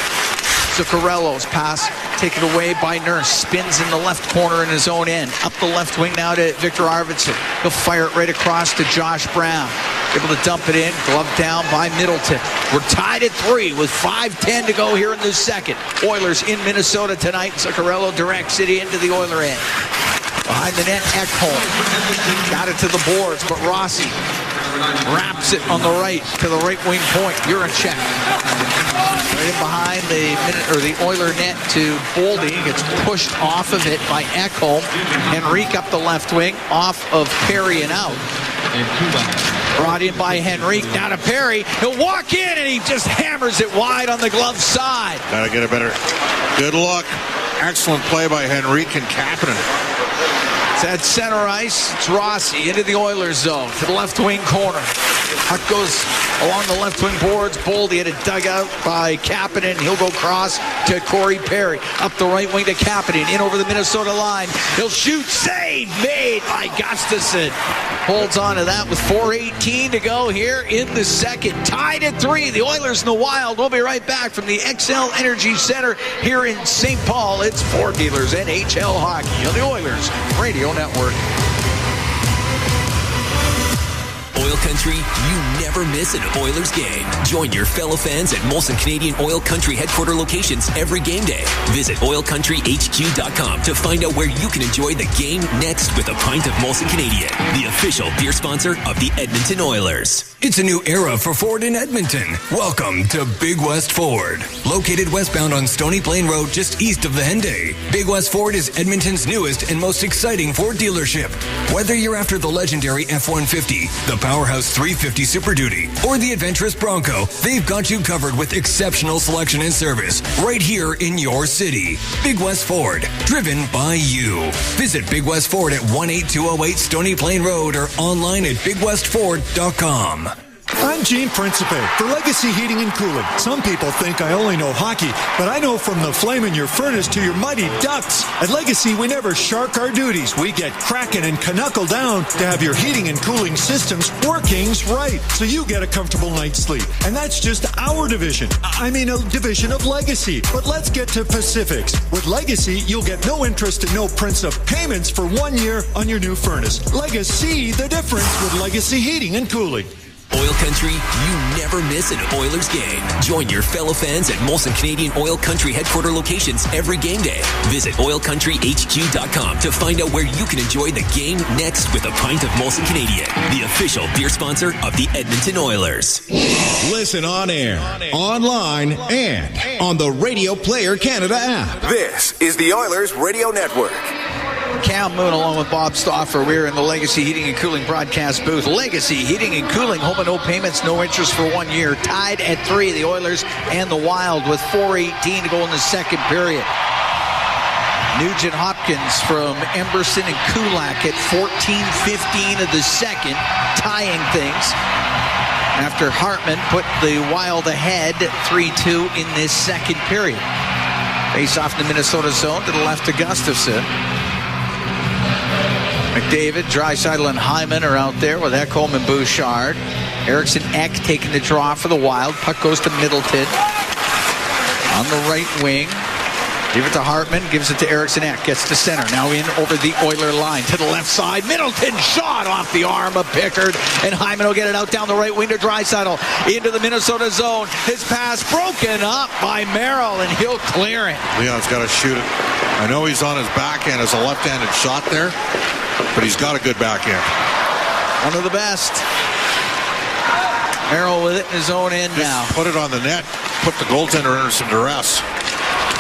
Zuccarello's pass taken away by Nurse. Spins in the left corner in his own end. Up the left wing now to Victor Arvidsson. He'll fire it right across to Josh Brown. Able to dump it in. Glove down by Middleton. We're tied at 3 with 5:10 to go here in the second. Oilers in Minnesota tonight. Zuccarello directs it into the Oiler end. Behind the net, Ekholm. Got it to the boards, but Rossi wraps it on the right to the right wing point. Juracek. Right in behind the Oiler net to Boldy. Gets pushed off of it by Ekholm. Henrique up the left wing, off of Perry and out. Brought in by Henrique, down to Perry. He'll walk in and he just hammers it wide on the glove side. Gotta get it better. Good luck. Excellent play by Henrique and Kapanen. It's at center ice. It's Rossi into the Oilers zone to the left wing corner. Puck goes along the left wing boards. Boldy had it dug out by Kapanen. He'll go cross to Corey Perry. Up the right wing to Kapanen. In over the Minnesota line. He'll shoot. Save made by Gustafsson. Holds on to that with 4:18 to go here in the second. Tied at 3. The Oilers and the Wild. We'll be right back from the XL Energy Center here in St. Paul. It's Ford Dealers NHL Hockey on the Oilers Radio Network. Oil Country, you never miss an Oilers game. Join your fellow fans at Molson Canadian Oil Country headquarter locations every game day. Visit oilcountryhq.com to find out where you can enjoy the game next with a pint of Molson Canadian, the official beer sponsor of the Edmonton Oilers. It's a new era for Ford in Edmonton. Welcome to Big West Ford. Located westbound on Stony Plain Road just east of the Henday, Big West Ford is Edmonton's newest and most exciting Ford dealership. Whether you're after the legendary F-150, the Powerhouse 350 Super Duty, or the adventurous Bronco, they've got you covered with exceptional selection and service right here in your city. Big West Ford, driven by you. Visit Big West Ford at 18208 Stony Plain Road or online at bigwestford.com. I'm Gene Principe for Legacy Heating and Cooling. Some people think I only know hockey, but I know from the flame in your furnace to your mighty ducts. At Legacy, we never shark our duties. We get cracking and knuckle down to have your heating and cooling systems working right, so you get a comfortable night's sleep. And that's just our division. I mean, a division of Legacy. But let's get to Pacifics. With Legacy, you'll get no interest and no principal payments for 1 year on your new furnace. Legacy, the difference with Legacy Heating and Cooling. Oil Country, you never miss an Oilers game. Join your fellow fans at Molson Canadian Oil Country headquarter locations every game day. Visit oilcountryhq.com to find out where you can enjoy the game next with a pint of Molson Canadian, the official beer sponsor of the Edmonton Oilers. Listen on air, online, and on the Radio Player Canada app. This is the Oilers Radio Network. Cam Moon along with Bob Stauffer. We're in the Legacy Heating and Cooling broadcast booth. Legacy Heating and Cooling, home and no payments, no interest for 1 year. Tied at 3, the Oilers and the Wild with 4:18 to go in the second period. Nugent Hopkins from Emberson and Kulak at 14:15 of the second, tying things after Hartman put the Wild ahead 3-2 in this second period. Face off in the Minnesota zone to the left of Gustafsson. McDavid, Draisaitl, and Hyman are out there with Ekholm and Bouchard. Eriksson Ek taking the draw for the Wild. Puck goes to Middleton on the right wing. Give it to Hartman, gives it to Eriksson Ek, gets to center. Now in over the Oiler line to the left side. Middleton shot off the arm of Pickard, and Hyman will get it out down the right wing to Draisaitl into the Minnesota zone. His pass broken up by Merrill, and he'll clear it. Leon's got to shoot it. I know he's on his backhand as a left-handed shot there, but he's got a good backhand. One of the best. Merrill with it in his own end now. Put it on the net. Put the goaltender under some duress.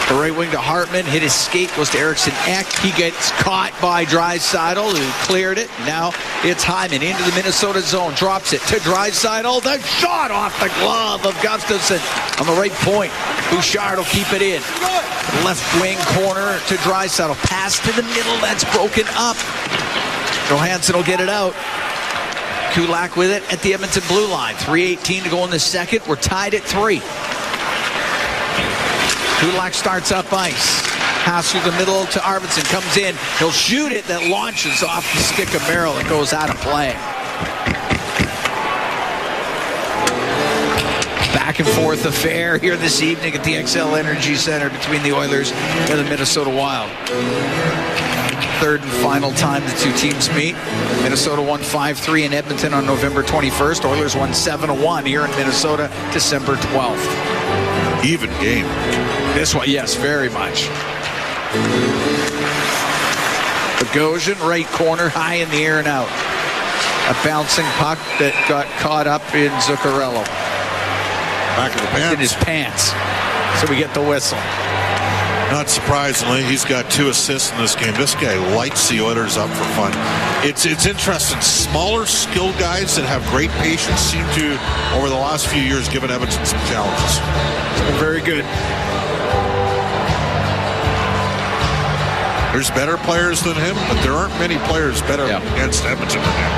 The right wing to Hartman. Hit his skate, goes to Eriksson Ek. He gets caught by Draisaitl, who cleared it. Now it's Hyman into the Minnesota zone. Drops it to Draisaitl. The shot off the glove of Gustafsson on the right point. Bouchard will keep it in. Left wing corner to Draisaitl. Pass to the middle. That's broken up. Johansson will get it out. Kulak with it at the Edmonton blue line. 3:18 to go in the second. We're tied at 3. Kulak starts up ice. Pass through the middle to Arvidsson. Comes in. He'll shoot it. That launches off the stick of Merrill. It goes out of play. Back and forth affair here this evening at the XL Energy Center between the Oilers and the Minnesota Wild. Third and final time the two teams meet. Minnesota won 5-3 in Edmonton on November 21st. Oilers won 7-1 here in Minnesota December 12th. Even game. This one, yes, very much. Bogosian, right corner, high in the air and out. A bouncing puck that got caught up in Zuccarello. Back of the pants. In his pants. So we get the whistle. Not surprisingly, he's got 2 assists in this game. This guy lights the Oilers up for fun. It's interesting. Smaller, skilled guys that have great patience seem to, over the last few years, given Edmonton some challenges. Very good. There's better players than him, but there aren't many players better against Edmonton than him.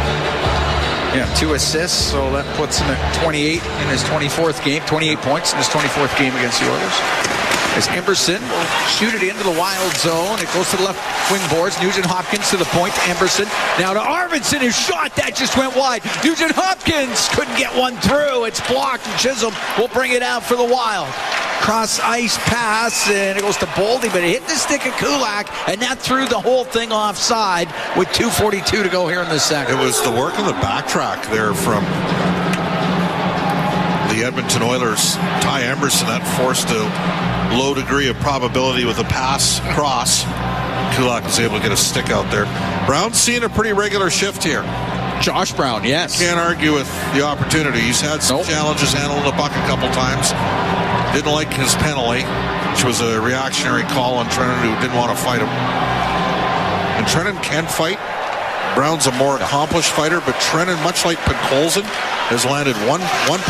Yeah, 2 assists, so that puts him at 28 in his 24th game, 28 points in his 24th game against the Oilers. As Emberson will shoot it into the Wild zone. It goes to the left wing boards. Nugent Hopkins to the point to Emberson. Now to Arvidsson, his shot, that just went wide. Nugent Hopkins couldn't get one through. It's blocked, and Chisholm will bring it out for the Wild. Cross ice pass, and it goes to Boldy, but it hit the stick of Kulak, and that threw the whole thing offside with 2:42 to go here in the second. It was the work on the backtrack there from the Edmonton Oilers. Ty Emberson that forced a low degree of probability with a pass cross. Kulak was able to get a stick out there. Brown's seeing a pretty regular shift here. Josh Brown, yes. Can't argue with the opportunity. He's had some challenges handling the puck a couple times. Didn't like his penalty, which was a reactionary call on Trennan, who didn't want to fight him. And Trennan can fight. Brown's a more accomplished fighter, but Trennan, much like Podkolzin, has landed one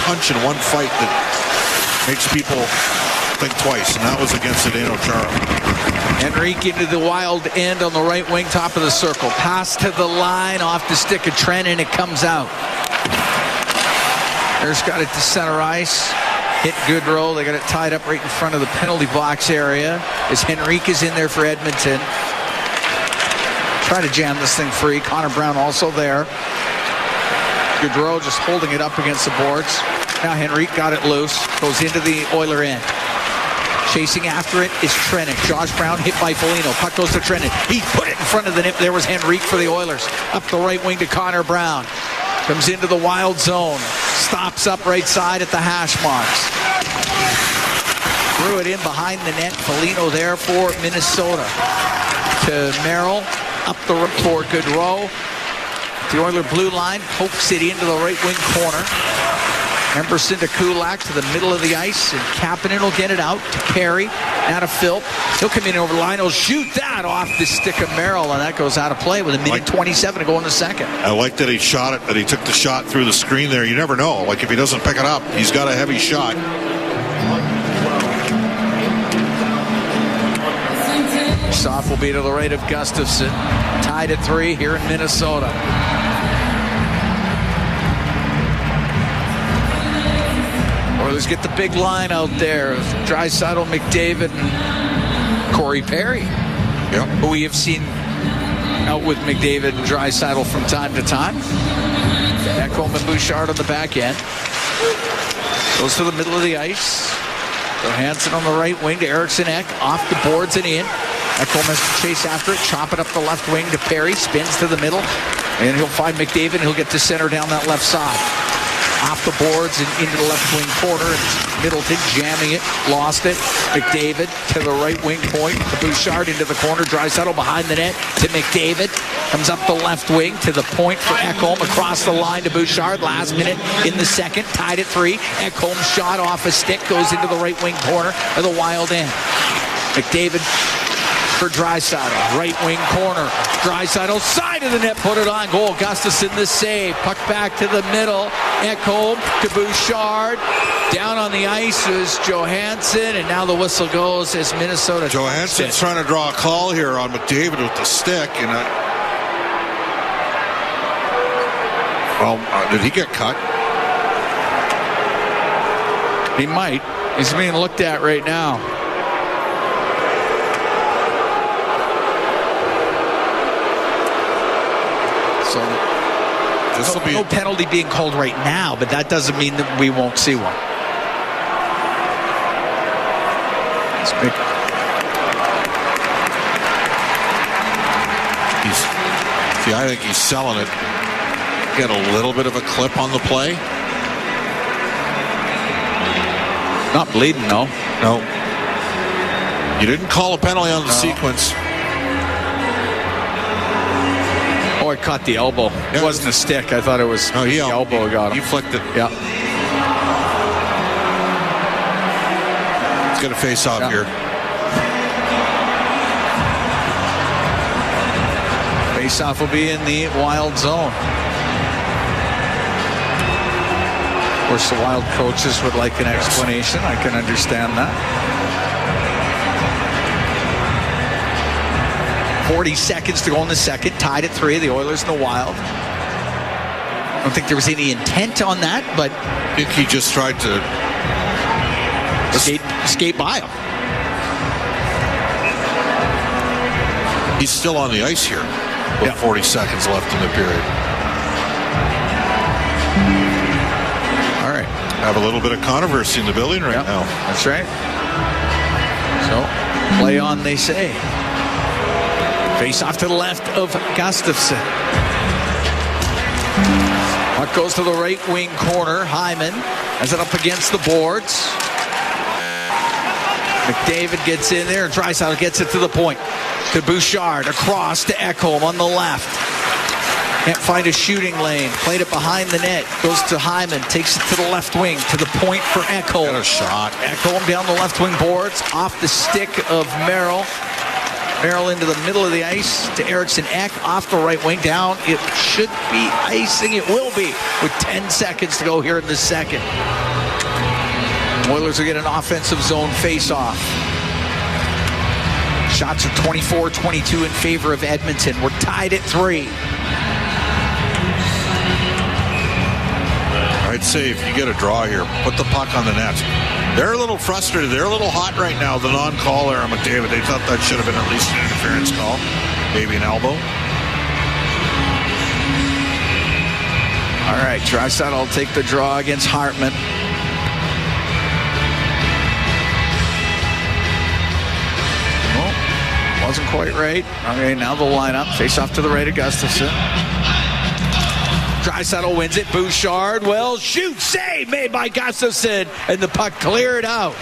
punch in one fight that makes people think twice, and that was against Zdeno Chara. Henrique into the Wild end on the right wing, top of the circle. Pass to the line, off the stick of Trennan, it comes out. There's got it to center ice. Hit Goodrow. They got it tied up right in front of the penalty box area as Henrique is in there for Edmonton. Try to jam this thing free. Connor Brown also there. Goodrow just holding it up against the boards. Now Henrique got it loose. Goes into the Oiler end. Chasing after it is Trennan. Josh Brown hit by Foligno. Puck goes to Trennan. He put it in front of the net. There was Henrique for the Oilers. Up the right wing to Connor Brown. Comes into the Wild zone. Stops up right side at the hash marks. Threw it in behind the net. Foligno there for Minnesota. To Merrill. Up the for Goodrow. The Oiler blue line pokes it into the right wing corner. Emberson to Kulak to the middle of the ice, and Kapanen will get it out to Perry. Out of Phil. He'll come in over the line. He'll shoot that off the stick of Merrill, and that goes out of play with a minute 27 to go in the second. I like that he shot it, that he took the shot through the screen there. You never know. Like, if he doesn't pick it up, he's got a heavy shot. Soft will be to the right of Gustafson. Tied at 3 here in Minnesota. Oilers get the big line out there. Draisaitl, McDavid, and Corey Perry. Yep. Who we have seen out with McDavid and Draisaitl from time to time. Ekholm and Bouchard on the back end. Goes to the middle of the ice. Johansson on the right wing to Eriksson Ek. Off the boards and in. Ekholm has to chase after it. Chop it up the left wing to Perry. Spins to the middle. And he'll find McDavid and he'll get to center down that left side. Off the boards and into the left wing corner. And Middleton jamming it. Lost it. McDavid to the right wing point. To Bouchard into the corner. Draisaitl behind the net to McDavid. Comes up the left wing to the point for Ekholm. Across the line to Bouchard. Last minute in the second. Tied at 3. Ekholm shot off a stick. Goes into the right wing corner of the Wild end. McDavid for Draisaitl. Right wing corner. Draisaitl side of the net. Put it on goal. Gustafson the save. Puck back to the middle. Ekholm to Bouchard. Down on the ice is Johansson. And now the whistle goes as Minnesota. Johansson's trying to draw a call here on McDavid with the stick. And did he get cut? He might. He's being looked at right now. So no penalty being called right now, but that doesn't mean that we won't see one. I think he's selling it. Get a little bit of a clip on the play. Not bleeding, no. No. You didn't call a penalty on the sequence. Oh, it caught the elbow. It wasn't a stick. I thought it was the elbow got him. He flicked it. Yeah. It's going to face off here. Face off will be in the Wild zone. Of course, the Wild coaches would like an explanation. I can understand that. 40 seconds to go in the second. Tied at 3. The Oilers and the Wild. I don't think there was any intent on that, but I think he just tried to skate by him. He's still on the ice here with 40 seconds left in the period. All right. Have a little bit of controversy in the building right now. That's right. So, play on, they say. Face off to the left of Gustafson. Puck goes to the right wing corner. Hyman has it up against the boards. McDavid gets in there. Draisaitl gets it to the point. To Bouchard. Across to Ekholm on the left. Can't find a shooting lane. Played it behind the net. Goes to Hyman. Takes it to the left wing. To the point for Ekholm. Got a shot. Ekholm down the left wing boards. Off the stick of Merrill. Merrill into the middle of the ice to Eriksson Ek. Off the right wing down. It should be icing. It will be with 10 seconds to go here in the second. Oilers will get an offensive zone face-off. Shots are 24-22 in favor of Edmonton. We're tied at 3. I'd say if you get a draw here, put the puck on the net. They're a little frustrated. They're a little hot right now. The non-call there on McDavid. They thought that should have been at least an interference call. Maybe an elbow. All right, Draisaitl will take the draw against Hartman. Oh, wasn't quite right. Okay, now the lineup. Face off to the right of Gustafson. Draisaitl wins it. Bouchard, shoot, save made by Gustafson, and the puck cleared out.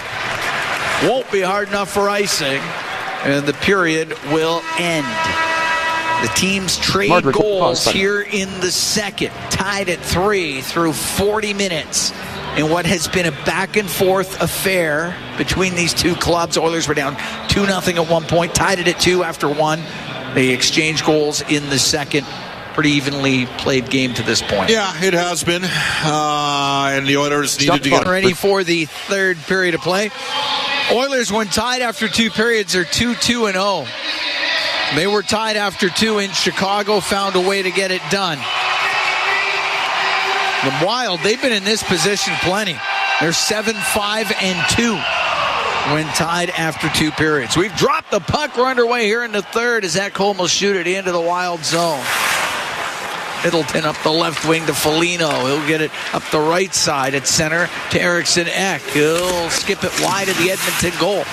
Won't be hard enough for icing, and the period will end. The teams trade goals here in the second. Tied at 3 through 40 minutes. in what has been a back-and-forth affair between these two clubs. Oilers were down 2-0 at one point, tied it at 2 after 1. They exchanged goals in the second. Pretty evenly played game to this point. Yeah, it has been. And the Oilers needed to get ready for the third period of play. Oilers, when tied after 2 periods, are 2-2-0. They were tied after 2 in Chicago, found a way to get it done. The Wild, they've been in this position plenty. They're 7-5-2 when tied after 2 periods. We've dropped the puck. We're underway here in the third as Zach Holm will shoot it into the Wild zone. Middleton up the left wing to Foligno. He'll get it up the right side at center to Eriksson Ek. He'll skip it wide of the Edmonton goal.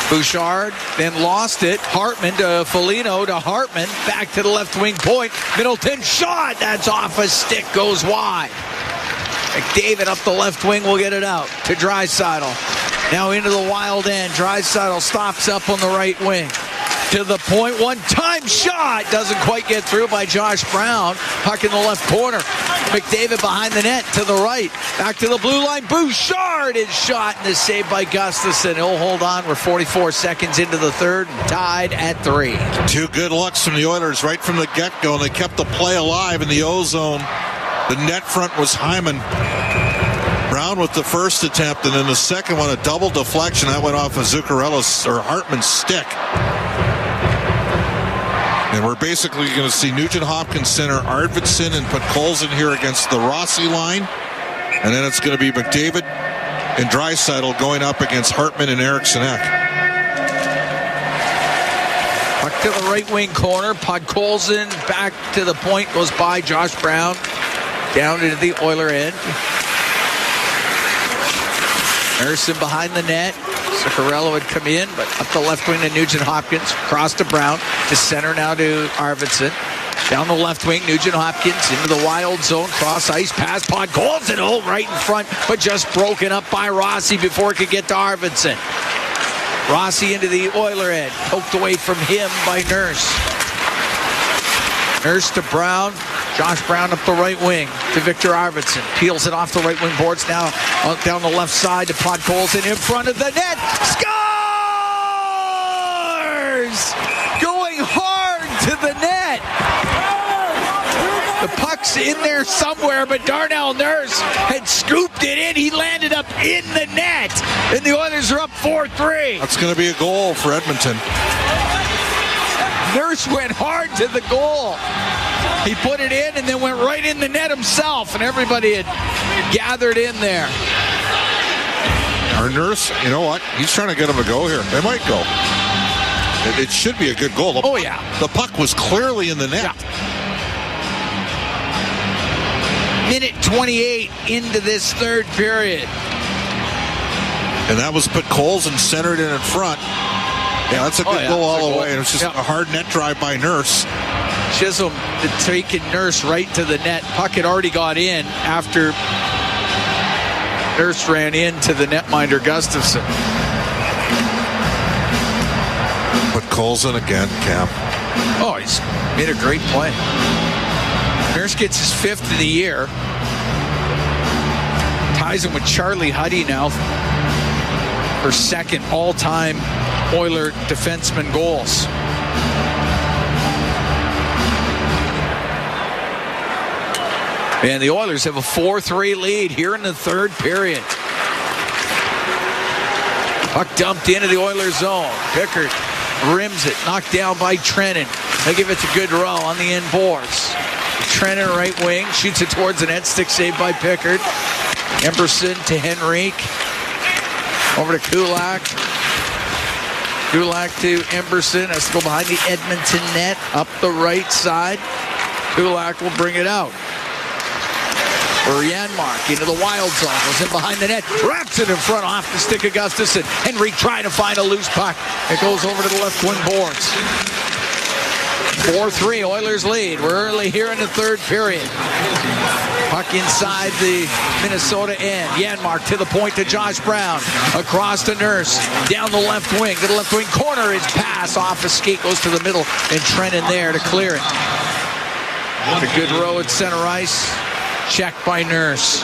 Bouchard then lost it. Hartman to Foligno to Hartman. Back to the left wing point. Middleton shot. That's off a stick. Goes wide. McDavid up the left wing will get it out to Draisaitl. Now into the Wild end. Draisaitl stops up on the right wing. To the point, one-time shot. Doesn't quite get through by Josh Brown. Puck in the left corner. McDavid behind the net to the right. Back to the blue line. Bouchard is shot and is saved by Gustafsson. He'll hold on. We're 44 seconds into the third and tied at 3. 2 good looks from the Oilers right from the get-go, and they kept the play alive in the O-zone. The net front was Hyman. Brown with the first attempt, and then the second one, a double deflection. That went off of Zuccarello's or Hartman's stick. And we're basically going to see Nugent Hopkins center Arvidsson and Podkolzin here against the Rossi line. And then it's going to be McDavid and Draisaitl going up against Hartman and Eriksson Ek. Puck to the right wing corner. Podkolzin back to the point. Goes by Josh Brown. Down into the Oiler end. Harrison behind the net. Zuccarello would come in, but up the left wing to Nugent Hopkins. Cross to Brown. To center now to Arvidsson. Down the left wing, Nugent Hopkins into the Wild zone. Cross ice pass. Podkolzin right in front, but just broken up by Rossi before it could get to Arvidsson. Rossi into the Oiler end. Poked away from him by Nurse. Nurse to Brown. Josh Brown up the right wing to Victor Arvidsson. Peels it off the right wing boards now down the left side to Podkolzin in front of the net. Scores! Going hard to the net. The puck's in there somewhere, but Darnell Nurse had scooped it in. He landed up in the net, and the Oilers are up 4-3. That's going to be a goal for Edmonton. Nurse went hard to the goal. He put it in and then went right in the net himself, and everybody had gathered in there. Our Nurse, you know what? He's trying to get them to go here. They might go. It should be a good goal. Yeah. The puck was clearly in the net. Yeah. Minute 28 into this third period. And that was Podkolzin centered in front. Yeah, that's a good goal all the way. And it's just a hard net drive by Nurse. Chisholm had taken Nurse right to the net. Puck had already got in after Nurse ran into the netminder Gustafsson. Podkolzin again, Cam. Oh, he's made a great play. Nurse gets his 5th of the year. Ties him with Charlie Huddy now for 2nd all-time Oiler defenseman goals. And the Oilers have a 4-3 lead here in the third period. Puck dumped into the Oilers zone. Pickard rims it, knocked down by Trennan. They give it to Goodrow on the end boards. Trennan right wing, shoots it towards the net, stick saved by Pickard. Emberson to Henrique. Over to Kulak. Kulak to Emberson. Has to go behind the Edmonton net, up the right side. Kulak will bring it out. For Janmark into the Wild zone. Goes in behind the net. Wraps it in front off the stick of Gustafsson. Henrique trying to find a loose puck. It goes over to the left wing boards. 4-3 Oilers lead. We're early here in the third period. Puck inside the Minnesota end. Janmark to the point to Josh Brown. Across to Nurse. Down the left wing. To the left wing corner. His pass off a skate. Goes to the middle. And Trennan there to clear it. To Goodrow at center ice. Checked by Nurse.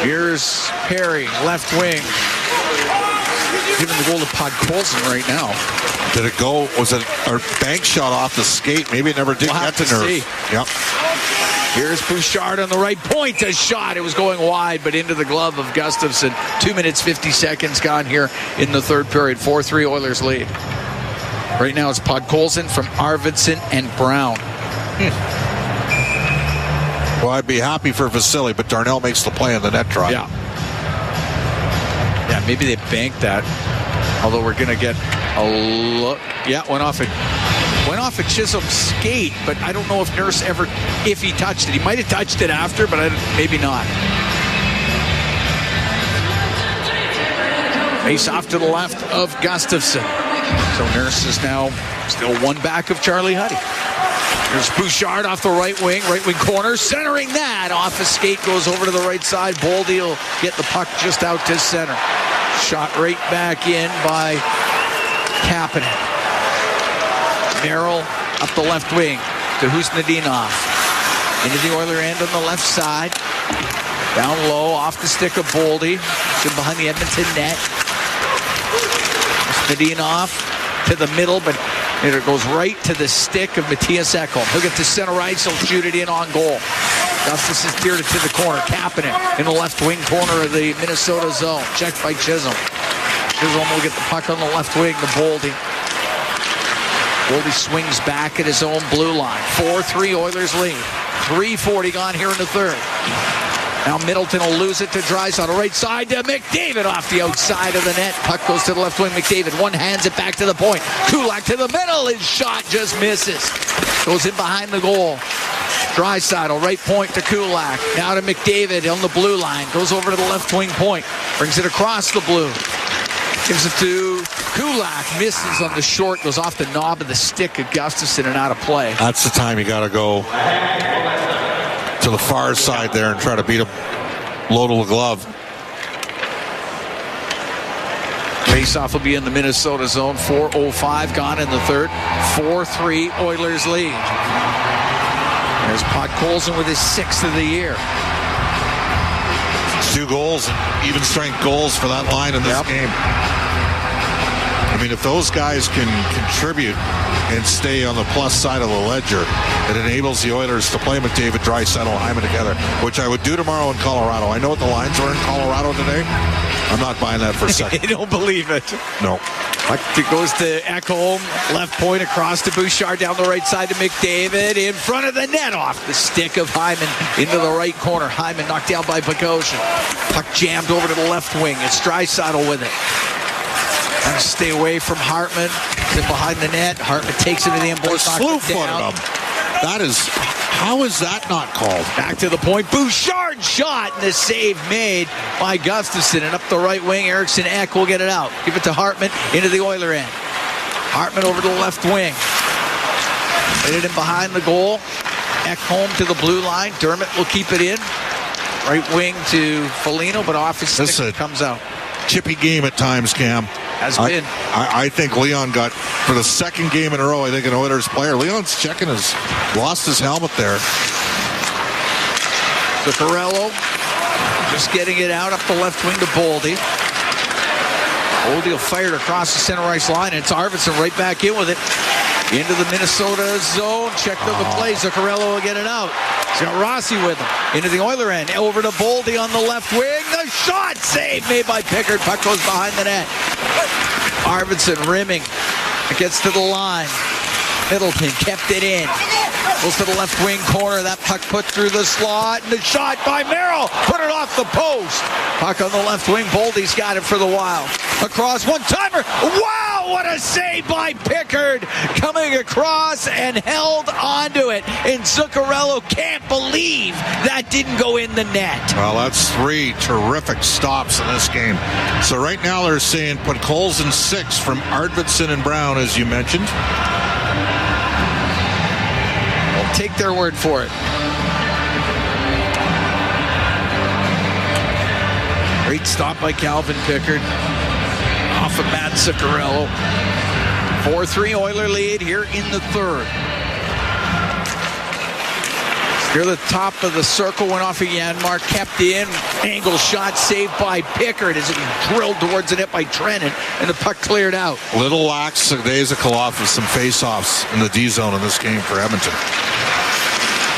Here's Perry, left wing. Giving the goal to Podkolzin right now. Did it go? Was it a bank shot off the skate? Maybe it never did get to Nurse. Yep. Here's Bouchard on the right point. A shot. It was going wide, but into the glove of Gustafsson. 2 minutes, 50 seconds gone here in the third period. 4-3 Oilers lead. Right now it's Podkolzin from Arvidsson and Brown. Well, I'd be happy for Vasily, but Darnell makes the play on the net try. Yeah. Yeah, maybe they banked that. Although we're going to get a look. Yeah, went off at Chisholm's skate, but I don't know if Nurse ever, if he touched it. He might have touched it after, but maybe not. Face off to the left of Gustafsson. So Nurse is now still one back of Charlie Huddy. There's Bouchard off the right wing corner, centering that off a skate, goes over to the right side. Boldy will get the puck just out to center. Shot right back in by Kapanen. Merrill up the left wing to Husnudinov. Into the Oiler end on the left side. Down low, off the stick of Boldy. In behind the Edmonton net. Husnudinov to the middle, but it goes right to the stick of Matthias Ekholm. He'll get to center ice. He'll shoot it in on goal. Gustus has steered it to the corner. Kapanen in the left wing corner of the Minnesota zone. Checked by Chisholm. Chisholm will get the puck on the left wing to Boldy. Boldy swings back at his own blue line. 4-3 Oilers lead. 3:40 gone here in the third. Now Middleton will lose it to Draisaitl. Right side to McDavid off the outside of the net. Puck goes to the left wing. McDavid one hands it back to the point. Kulak to the middle. His shot just misses. Goes in behind the goal. Draisaitl, right point to Kulak. Now to McDavid on the blue line. Goes over to the left wing point. Brings it across the blue. Gives it to Kulak. Misses on the short. Goes off the knob of the stick of Gustafsson and out of play. That's the time you got to go to the far side there and try to beat him low to the glove. Faceoff will be in the Minnesota zone. 4:05 gone in the third. 4-3 Oilers lead. There's Podkolzin with his 6th of the year. 2 goals, even strength goals for that line in this game. I mean, if those guys can contribute and stay on the plus side of the ledger, it enables the Oilers to play McDavid, Draisaitl, Hyman together, which I would do tomorrow in Colorado. I know what the lines were in Colorado today. I'm not buying that for a second. You don't believe it. No. It goes to Ekholm, left point across to Bouchard, down the right side to McDavid, in front of the net, off the stick of Hyman into the right corner. Hyman knocked down by Bogosian. Puck jammed over to the left wing. It's Draisaitl with it. Trying to stay away from Hartman. Then behind the net, Hartman takes it to the end. Slew-footed him. That is, how is that not called? Back to the point. Bouchard shot, and the save made by Gustafsson. And up the right wing, Eriksson Ek will get it out. Give it to Hartman into the Oiler end. Hartman over to the left wing. Hit it in behind the goal. Ek home to the blue line. Dermott will keep it in. Right wing to Foligno, but off his stick comes out. Chippy game at times, Cam. Has been. I think Leon got, for the second game in a row, I think an Oilers player. Leon's checking lost his helmet there. Zuccarello just getting it out up the left wing to Boldy. Boldy will fire it across the center ice line, and it's Arvidsson right back in with it. Into the Minnesota zone. Checked on the play. Zuccarello will get it out. He's got Rossi with him. Into the Oiler end. Over to Boldy on the left wing. The shot save made by Pickard. Puck goes behind the net. Arvidsson rimming. It gets to the line. Middleton kept it in. Goes to the left wing corner. That puck put through the slot. And the shot by Merrill. Put it off the post. Puck on the left wing. Boldy's got it for the Wild. Across one-timer. Wow, what a save by Pickard. Coming across and held onto it. And Zuccarello can't believe that didn't go in the net. Well, that's 3 terrific stops in this game. So right now they're saying put Colson 6 from Arvidsson and Brown, as you mentioned. We'll take their word for it. Great stop by Calvin Pickard. Off of Matt Zuccarello. 4-3 Oiler lead here in the third. Near the top of the circle, went off of Janmark, kept in, angle shot saved by Pickard as it drilled towards the net by Trennan, and the puck cleared out. Little lax days of Koloff with some face-offs in the D zone in this game for Edmonton.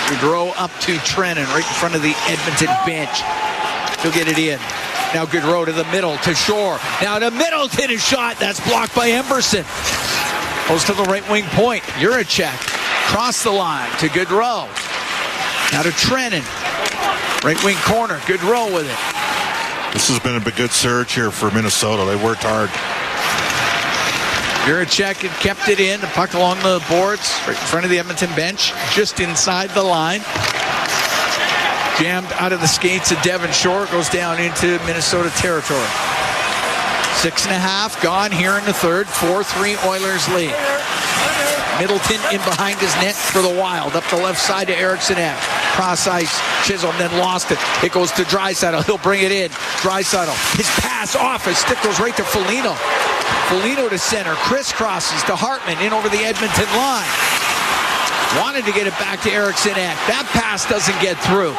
Gaudreau up to Trennan right in front of the Edmonton bench. He'll get it in. Now Gaudreau to the middle to Shore. Now to Middleton, his shot. That's blocked by Emberson. Goes to the right wing point. Juracek cross the line to Gaudreau. Now to Trennan. Right wing corner. Gaudreau with it. This has been a good surge here for Minnesota. They worked hard. Juracek had kept it in. The puck along the boards right in front of the Edmonton bench. Just inside the line. Jammed out of the skates of Devon Shore. Goes down into Minnesota territory. 6.5 gone here in the third. 4-3 Oilers lead. Middleton in behind his net for the Wild. Up the left side to Eriksson. Cross ice. Chisholm then lost it. It goes to Draisaitl. He'll bring it in. Draisaitl. His pass off. His stick goes right to Foligno. Foligno to center. Crisscrosses to Hartman in over the Edmonton line. Wanted to get it back to Eriksson. That pass doesn't get through.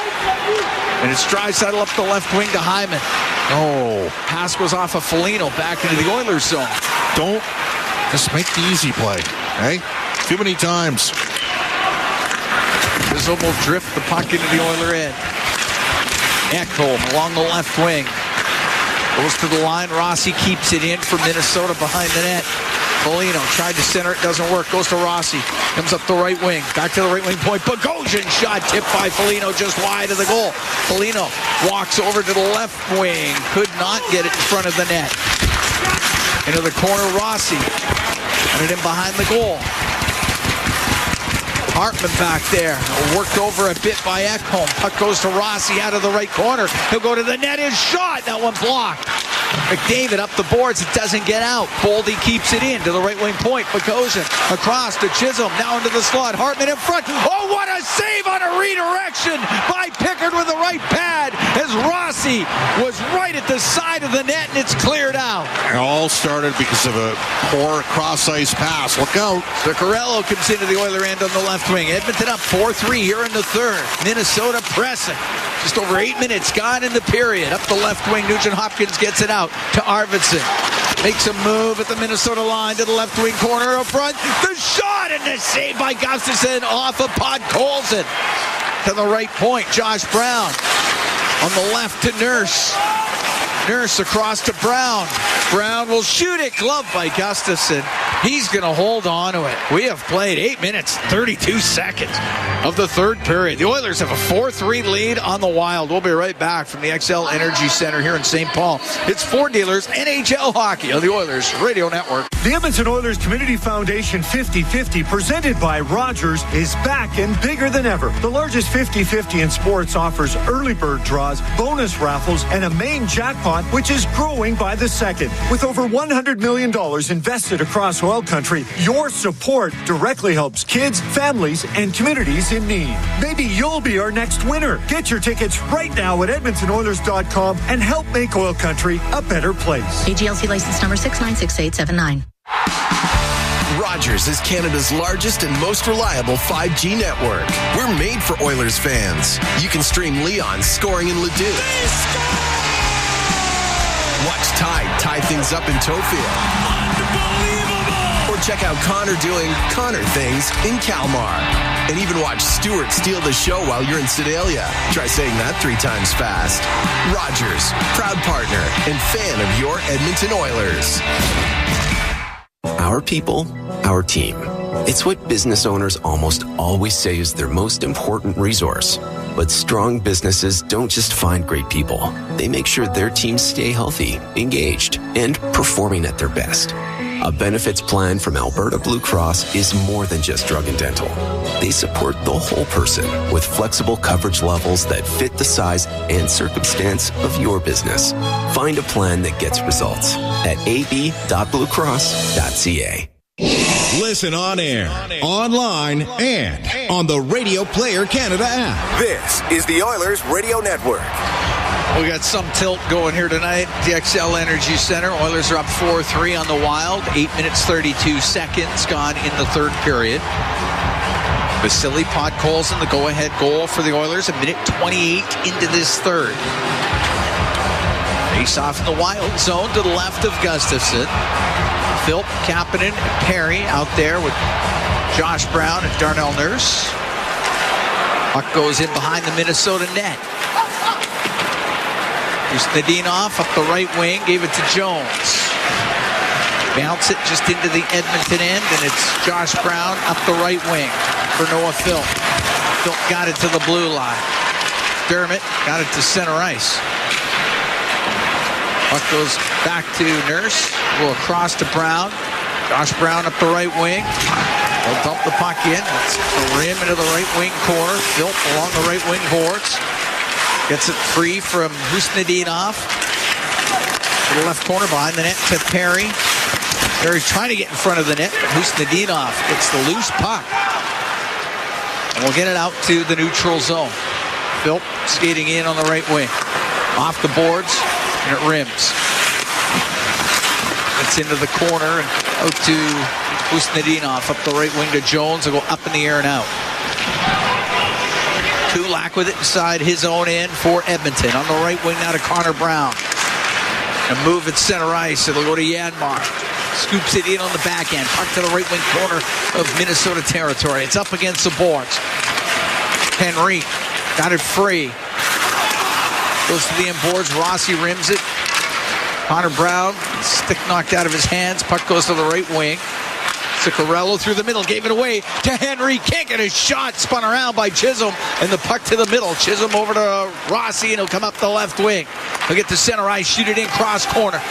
And it's Draisaitl up the left wing to Hyman. Oh, pass goes off of Foligno back into the Oilers zone. Don't just make the easy play, hey? Too many times. Chisholm will drift the puck into the Oiler end. Ekholm along the left wing. Goes to the line. Rossi keeps it in for Minnesota behind the net. Foligno tried to center it, doesn't work. Goes to Rossi. Comes up the right wing. Back to the right wing point. Bogosian shot tipped by Foligno just wide of the goal. Foligno walks over to the left wing. Could not get it in front of the net. Into the corner, Rossi. And it in behind the goal. Hartman back there. Worked over a bit by Ekholm. Puck goes to Rossi out of the right corner. He'll go to the net. His shot. That one blocked. McDavid up the boards. It doesn't get out. Boldy keeps it in to the right wing point. Bogosian across to Chisholm. Now into the slot. Hartman in front. Oh, what a save on a redirection by Pickard with the right pad as Rossi was right at the side of the net and it's cleared out. It all started because of a poor cross-ice pass. Look out. Zuccarello comes into the Oiler end on the left wing. Edmonton up 4-3 here in the third. Minnesota pressing. Just over 8 minutes gone in the period. Up the left wing, Nugent-Hopkins gets it out to Arvidsson. Makes a move at the Minnesota line to the left wing corner up front. The shot and the save by Gustafsson off of Podkolzin. To the right point, Josh Brown. On the left to Nurse. Nurse across to Brown. Brown will shoot it. Glove by Gustafsson. He's going to hold on to it. We have played 8 minutes, 32 seconds of the third period. The Oilers have a 4-3 lead on the Wild. We'll be right back from the XL Energy Center here in St. Paul. It's Ford Dealers NHL Hockey on the Oilers Radio Network. The Edmonton Oilers Community Foundation 50-50, presented by Rogers, is back and bigger than ever. The largest 50-50 in sports offers early bird draws, bonus raffles, and a main jackpot, which is growing by the second. With over $100 million invested across oil country, your support directly helps kids, families, and communities in need. Maybe you'll be our next winner. Get your tickets right now at EdmontonOilers.com and help make oil country a better place. AGLC license number 696879. Rogers is Canada's largest and most reliable 5G network. We're made for Oilers fans. You can stream Leon scoring in Leduc. Watch Tide tie things up in Tofield. Or check out Connor doing Connor things in Kalmar. And even watch Stewart steal the show while you're in Sedalia. Try saying that 3 times fast. Rogers, proud partner and fan of your Edmonton Oilers. Our people, our team. It's what business owners almost always say is their most important resource. But strong businesses don't just find great people. They make sure their teams stay healthy, engaged, and performing at their best. A benefits plan from Alberta Blue Cross is more than just drug and dental. They support the whole person with flexible coverage levels that fit the size and circumstance of your business. Find a plan that gets results at ab.bluecross.ca. Listen on air, online, and on the Radio Player Canada app. This is the Oilers Radio Network. We got some tilt going here tonight. The XL Energy Center. Oilers are up 4-3 on the Wild. 8 minutes, 32 seconds gone in the third period. Vasily Podkolzin, the go-ahead goal for the Oilers. 1:28 into this third. Face off in the wild zone to the left of Gustafsson. Philp, Kapanen, and Perry out there with Josh Brown and Darnell Nurse. Puck goes in behind the Minnesota net. Here's Nadinov up the right wing, gave it to Jones. Bounce it just into the Edmonton end, and it's Josh Brown up the right wing for Noah Philp. Philp got it to the blue line. Dermott got it to center ice. Puck goes back to Nurse. Go across to Brown. Josh Brown up the right wing. They'll dump the puck in. It's the rim into the right wing corner. Philp along the right wing boards. Gets it free from Husnadinov. To the left corner behind the net to Perry. Perry trying to get in front of the net. Husnadinov gets the loose puck. And we'll get it out to the neutral zone. Philp skating in on the right wing. Off the boards, and it rims. It's into the corner and out to Husnadinov up the right wing to Jones. Will go up in the air and out. Kulak with it inside his own end for Edmonton. On the right wing now to Connor Brown. A move at center ice. It'll go to Janmark. Scoops it in on the back end. Puck to the right wing corner of Minnesota territory. It's up against the boards. Henrique got it free. Goes to the end boards. Rossi rims it. Connor Brown, stick knocked out of his hands. Puck goes to the right wing. Zuccarello through the middle, gave it away to Henry. Can't get his shot. Spun around by Chisholm, and the puck to the middle. Chisholm over to Rossi, and he'll come up the left wing. He'll get to center ice, shoot it in cross corner.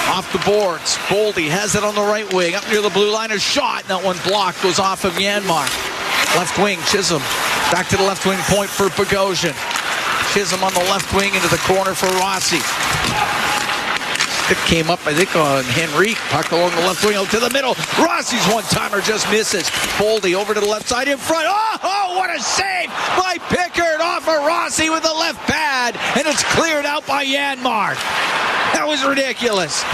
Off the boards. Boldy has it on the right wing. Up near the blue line, a shot. And that one blocked. Goes off of Janmark. Left wing, Chisholm. Back to the left wing point for Bogosian. Chisholm on the left wing into the corner for Rossi. Stick came up, I think, on Henrique. Puck along the left wing out to the middle. Rossi's one-timer just misses. Boldy over to the left side in front. Oh, what a save by Pickard off of Rossi with the left pad. And it's cleared out by Janmark. That was ridiculous.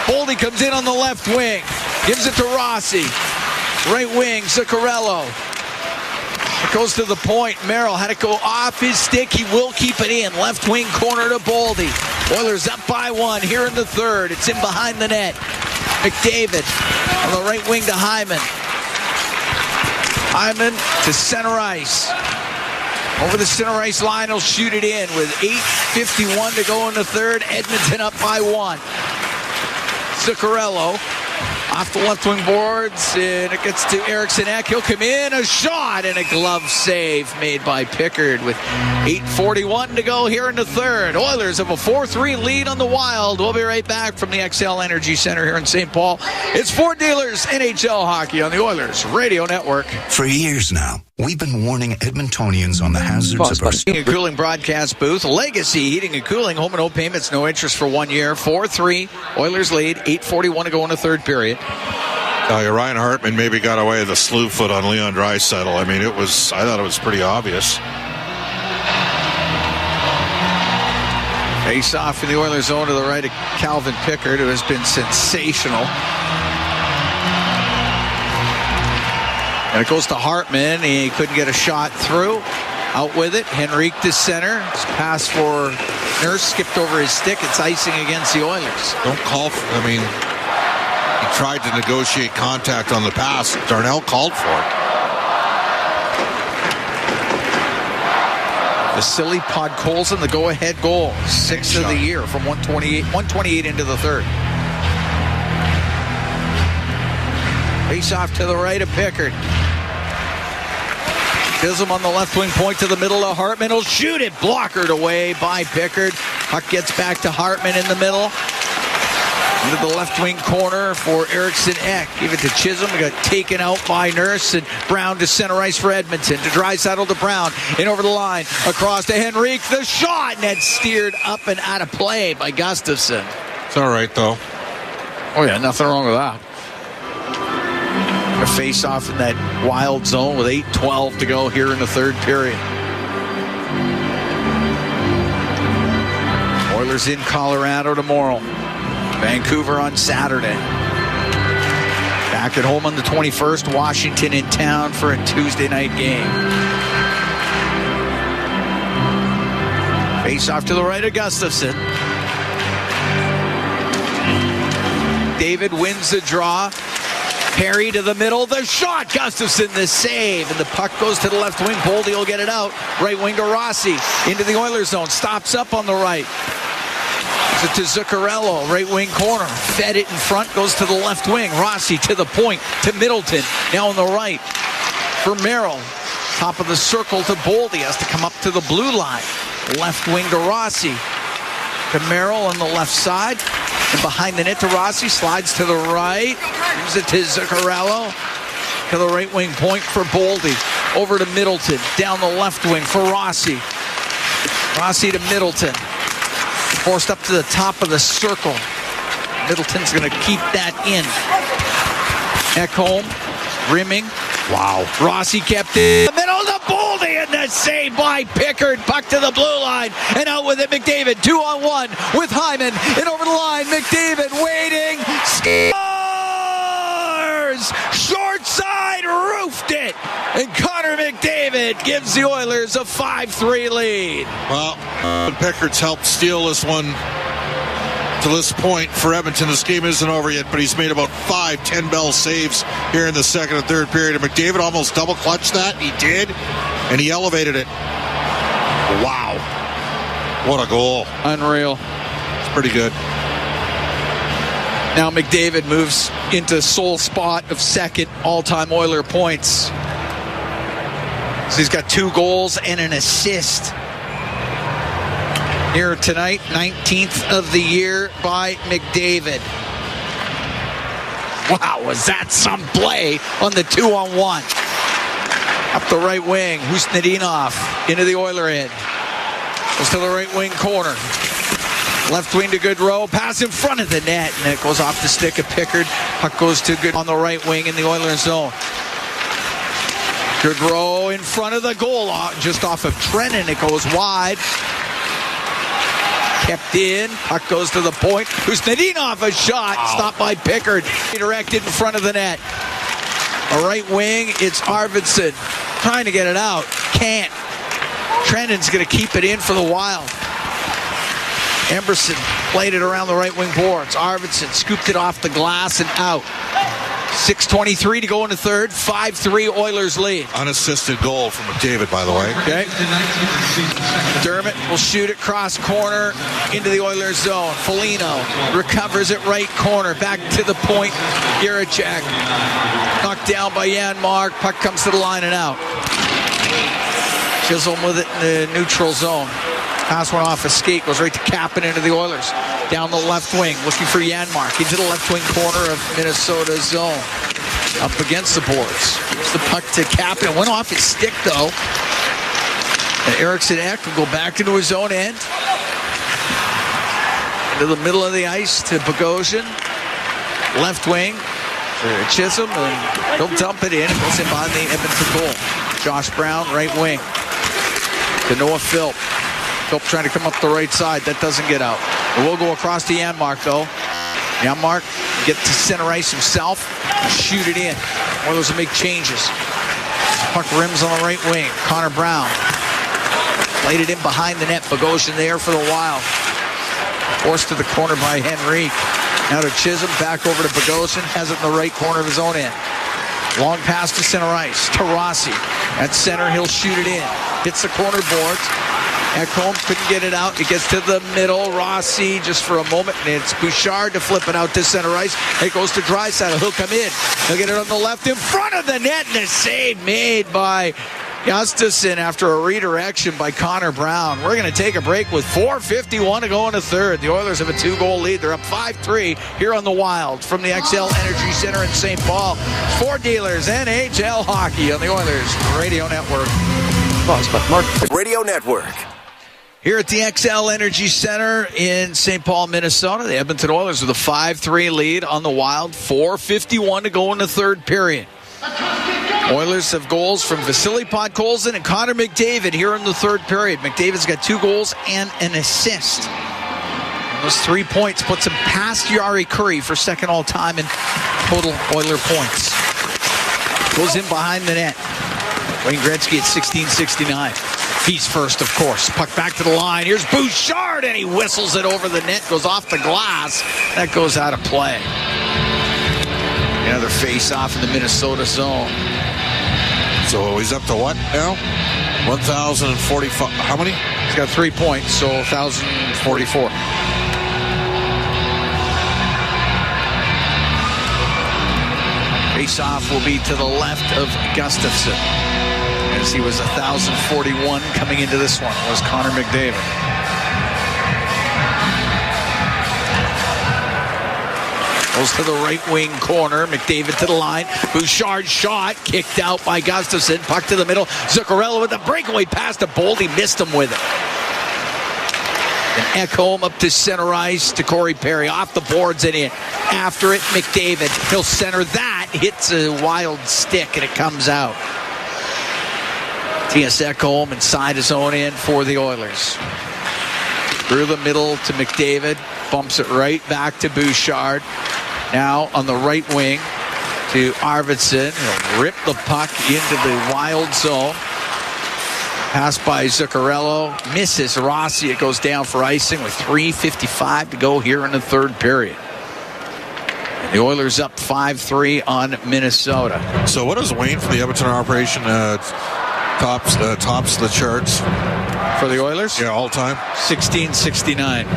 Boldy comes in on the left wing. Gives it to Rossi. Right wing, Zuccarello. It goes to the point. Merrill had it go off his stick. He will keep it in. Left wing corner to Boldy. Oilers up by one here in the third. It's in behind the net. McDavid on the right wing to Hyman. Hyman to center ice. Over the center ice line, he'll shoot it in with 8:51 to go in the third. Edmonton up by one. Zuccarello off the left wing boards, and it gets to Eriksson Ek. He'll come in, a shot, and a glove save made by Pickard with 8:41 to go here in the third. Oilers have a 4-3 lead on the Wild. We'll be right back from the XL Energy Center here in St. Paul. It's Ford Dealers NHL Hockey on the Oilers Radio Network. For years now, we've been warning Edmontonians on the hazards of our Heating and Cooling broadcast booth. Legacy Heating and Cooling. Home and home payments, no interest for 1 year. 4-3. Oilers lead. 8:41 to go in the third period. Ryan Hartman maybe got away with a slew foot on Leon Draisaitl. I mean, I thought it was pretty obvious. Face off in the Oilers zone to the right of Calvin Pickard, who has been sensational. And it goes to Hartman. He couldn't get a shot through. Out with it. Henrique to center. His pass for Nurse skipped over his stick. It's icing against the Oilers. Don't call for, he tried to negotiate contact on the pass. Darnell called for it. Vasily Podkolzin, the go-ahead goal. Sixth of the year from 128 into the third. Face off to the right of Pickard. Chisholm on the left wing point to the middle of Hartman. He'll shoot it. Blockered away by Pickard. Puck gets back to Hartman in the middle. Into the left wing corner for Eriksson Ek. Give it to Chisholm. He got taken out by Nurse, and Brown to center ice for Edmonton. To Draisaitl to Brown. In over the line. Across to Henrique. The shot. And that's steered up and out of play by Gustafsson. It's all right, though. Oh, yeah. Nothing wrong with that. A face-off in that Wild zone with 8:12 to go here in the third period. Oilers in Colorado tomorrow. Vancouver on Saturday. Back at home on the 21st, Washington in town for a Tuesday night game. Face off to the right of Gustafsson. David wins the draw. Perry to the middle, the shot, Gustafsson the save, and the puck goes to the left wing. Boldy will get it out. Right wing to Rossi, into the Oilers zone, stops up on the right. Gives it to Zuccarello, right wing corner. Fed it in front, goes to the left wing. Rossi to the point, to Middleton, now on the right. For Merrill, top of the circle to Boldy, has to come up to the blue line. Left wing to Rossi. To Merrill on the left side. And behind the net to Rossi, slides to the right. Gives it to Zuccarello. To the right wing point for Boldy. Over to Middleton. Down the left wing for Rossi. Rossi to Middleton. Forced up to the top of the circle. Middleton's going to keep that in. Ekholm. Rimming. Wow. Rossi kept it. The middle to Boldy, and the save by Pickard. Puck to the blue line. And out with it, McDavid. 2-on-1 with Hyman. And over the line, McDavid waiting. Scores! Short side, roofed it. And Connor McDavid gives the Oilers a 5-3 lead. Well, Pickard's helped steal this one to this point for Edmonton. This game isn't over yet, but he's made about 5 10-bell saves here in the second and third period. And McDavid almost double-clutched that. He did, and he elevated it. Wow. What a goal. Unreal. It's pretty good. Now McDavid moves into sole spot of second all-time Oiler points. So he's got 2 goals and an assist. Here tonight, 19th of the year by McDavid. Wow, was that some play on the 2-on-1? Up the right wing, Husnedinov into the Oiler end. Goes to the right wing corner. Left wing to Goodrow, pass in front of the net, and it goes off the stick of Pickard. Puck goes to Good on the right wing in the Oilers zone. Goodrow in front of the goal, just off of Trennan. It goes wide. Kept in. Puck goes to the point. Husnedinov a shot. Wow. Stopped by Pickard. Directed in front of the net. A right wing. It's Arvidsson. Trying to get it out. Can't. Trennan's going to keep it in for the Wild. Emberson played it around the right wing boards. Arvidsson scooped it off the glass and out. 6:23 to go in the third. 5-3 Oilers lead. Unassisted goal from McDavid, by the way. Okay. Dermott will shoot it cross corner into the Oilers zone. Foligno recovers it right corner. Back to the point. Jiricek knocked down by Janmark. Puck comes to the line and out. Chisholm with it in the neutral zone. Pass went off a skate, goes right to Kapanen into the Oilers. Down the left wing, looking for Janmark. Into the left wing corner of Minnesota's zone. Up against the boards. Gives the puck to Kapanen. Went off his stick, though. And Eriksson Ek will go back into his own end. Into the middle of the ice to Bogosian. Left wing to Chisholm. And he'll dump it in. It goes in behind the Edmonton goal. Josh Brown, right wing. To Noah Philp. Philp trying to come up the right side. That doesn't get out. It will go across to Janmark, though. Janmark get to center ice himself and shoot it in. Oilers will make changes. Puck rims on the right wing. Connor Brown played it in behind the net. Bogosian there for the Wild. Forced to the corner by Henrique. Now to Chisholm. Back over to Bogosian. Has it in the right corner of his own end. Long pass to center ice. To Rossi. At center, he'll shoot it in. Hits the corner boards. Ekholm couldn't get it out. It gets to the middle. Rossi just for a moment. And it's Bouchard to flip it out to center ice. It goes to Draisaitl. He'll come in. He'll get it on the left in front of the net. And a save made by Gustafsson after a redirection by Connor Brown. We're going to take a break with 4:51 to go in the third. The Oilers have a 2-goal lead. They're up 5-3 here on the Wild from the XL Energy Center in St. Paul. Ford dealers, NHL hockey on the Oilers Radio Network. Radio Network. Here at the XL Energy Center in St. Paul, Minnesota, the Edmonton Oilers with a 5-3 lead on the Wild. 4:51 to go in the third period. Oilers have goals from Vasily Podkolzin and Connor McDavid here in the third period. McDavid's got 2 goals and an assist. And those 3 points puts him past Jari Kurri for second all-time in total Oiler points. Goes in behind the net. Wayne Gretzky at 1669. He's first, of course. Puck back to the line. Here's Bouchard, and he whistles it over the net. Goes off the glass. That goes out of play. Another face-off in the Minnesota zone. So he's up to what now? 1,045. How many? He's got 3 points, so 1,044. Face-off will be to the left of Gustafsson, as he was 1,041 coming into this one, was Connor McDavid. Goes to the right wing corner. McDavid to the line. Bouchard shot. Kicked out by Gustafsson. Puck to the middle. Zuccarello with the breakaway pass to Boldy. Missed him with it. And Ekholm up to center ice to Corey Perry. Off the boards and in. After it, McDavid. He'll center that. Hits a wild stick and it comes out. T.S. Ekholm inside his own end for the Oilers. Through the middle to McDavid. Bumps it right back to Bouchard. Now on the right wing to Arvidsson. He'll rip the puck into the wild zone. Pass by Zuccarello. Misses Rossi. It goes down for icing with 3:55 to go here in the third period. And the Oilers up 5-3 on Minnesota. So what does Wayne for the Edmonton operation tops the charts? For the Oilers? Yeah, all time. 1669.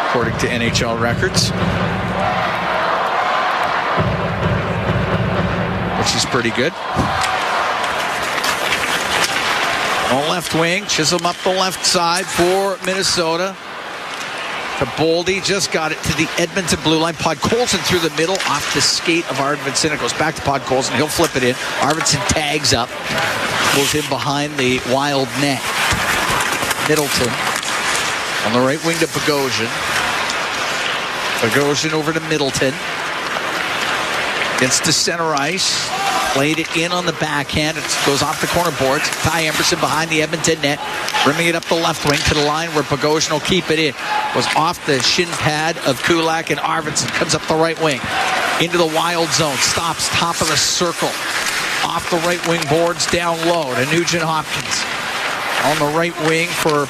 According to NHL records. Which is pretty good. On left wing, Chisholm up the left side for Minnesota. To Boldy, just got it to the Edmonton blue line. Podkolzin through the middle, off the skate of Arvidsson. It goes back to Podkolzin. He'll flip it in. Arvidsson tags up. Goes in behind the wild net. Middleton on the right wing to Bogosian. Bogosian over to Middleton. Gets to center ice. Played it in on the backhand. It goes off the corner boards. Ty Emberson behind the Edmonton net. Brimming it up the left wing to the line where Bogosian will keep it in. Goes off the shin pad of Kulak and Arvidsson. Comes up the right wing. Into the wild zone. Stops top of the circle. Off the right wing boards down low to Nugent Hopkins. On the right wing for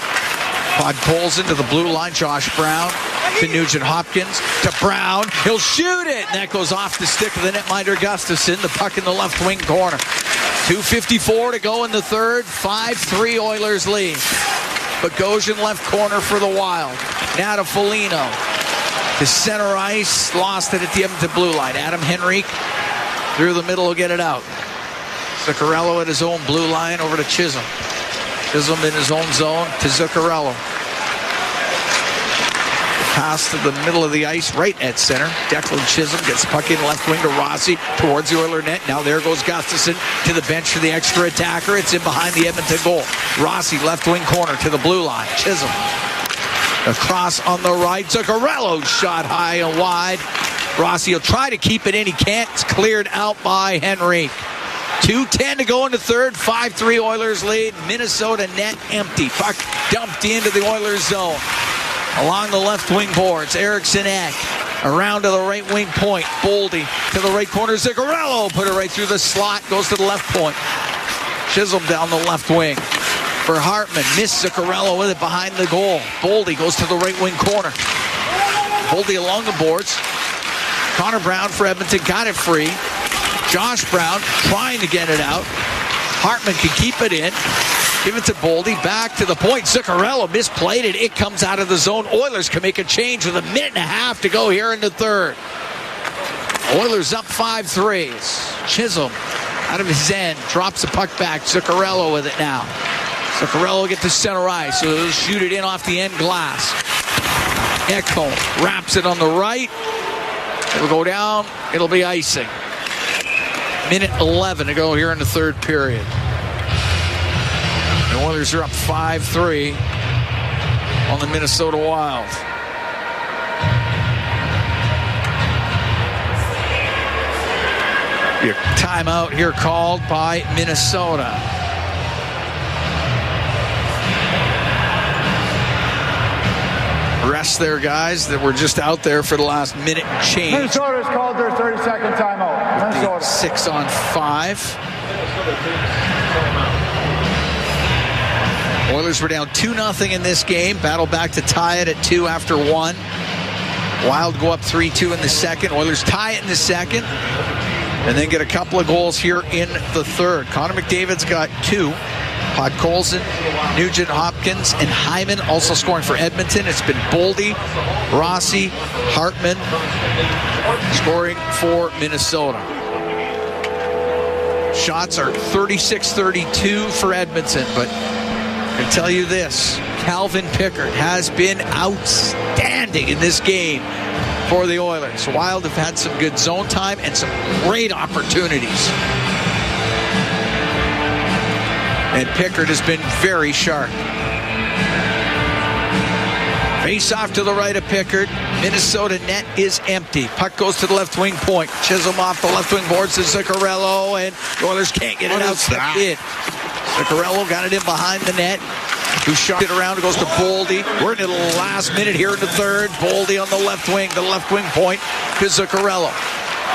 Podkolzin to the blue line. Josh Brown to Nugent Hopkins to Brown. He'll shoot it. And that goes off the stick of the netminder Gustafsson. The puck in the left wing corner. 2:54 to go in the third. 5-3 Oilers lead. Bogosian left corner for the Wild. Now to Foligno. To center ice. Lost it at the Edmonton blue line. Adam Henrique through the middle will get it out. Zuccarello at his own blue line over to Chisholm. Chisholm in his own zone to Zuccarello. Pass to the middle of the ice, right at center. Declan Chisholm gets the puck in left wing to Rossi towards the Oiler net. Now there goes Gustafsson to the bench for the extra attacker. It's in behind the Edmonton goal. Rossi left wing corner to the blue line. Chisholm across on the right. Zuccarello shot high and wide. Rossi will try to keep it in. He can't. It's cleared out by Henrique. 2:10 to go in the third. 5-3 Oilers lead. Minnesota net empty. Puck dumped into the Oilers zone. Along the left wing boards, Eriksson Ek. Around to the right wing point. Boldy to the right corner. Zuccarello put it right through the slot. Goes to the left point. Chisholm down the left wing. For Hartman. Missed Zuccarello with it behind the goal. Boldy goes to the right wing corner. Boldy along the boards. Connor Brown for Edmonton. Got it free. Josh Brown trying to get it out. Hartman can keep it in. Give it to Boldy. Back to the point. Zuccarello misplayed it. It comes out of the zone. Oilers can make a change with 1.5 to go here in the third. Oilers up 5-3. Chisholm out of his end. Drops the puck back. Zuccarello with it now. Zuccarello get to center ice. So he'll shoot it in off the end glass. Ekholm wraps it on the right. It'll go down. It'll be icing. 1:11 to go here in the third period. The Oilers are up 5-3 on the Minnesota Wild. Your timeout here called by Minnesota. rest their guys that were just out there for the last minute and change. Minnesota's called their 30-second timeout. Minnesota. 6-on-5. Oilers were down 2-0 in this game. Battle back to tie it at 2 after 1. Wild go up 3-2 in the second. Oilers tie it in the second. And then get a couple of goals here in the third. Connor McDavid's got 2. Podkolzin, Nugent Hopkins, and Hyman also scoring for Edmonton. It's been Boldy, Rossi, Hartman scoring for Minnesota. Shots are 36-32 for Edmonton, but I can tell you this, Calvin Pickard has been outstanding in this game for the Oilers. Wild have had some good zone time and some great opportunities. And Pickard has been very sharp. Face off to the right of Pickard. Minnesota net is empty. Puck goes to the left wing point. Chisholm off the left wing boards to Zuccarello, and the Oilers can't get it out. Zuccarello got it in behind the net. Who shot it around? It goes to Boldy. We're into the last minute here in the third. Boldy on the left wing point to Zuccarello.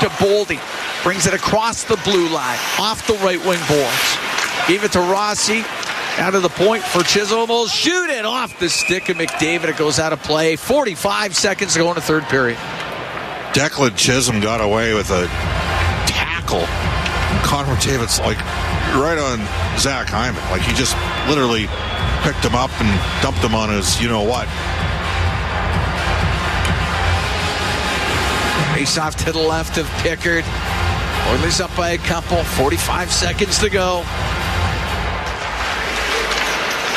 To Boldy. Brings it across the blue line. Off the right wing boards. Gave it to Rossi. Out of the point for Chisholm. Will shoot it off the stick of McDavid. It goes out of play. 45 seconds to go in the third period. Declan Chisholm got away with a tackle. Connor McDavid's like right on Zach Hyman. Like he just literally picked him up and dumped him on his you-know-what. Face off to the left of Pickard. Oilers up by a couple. 45 seconds to go.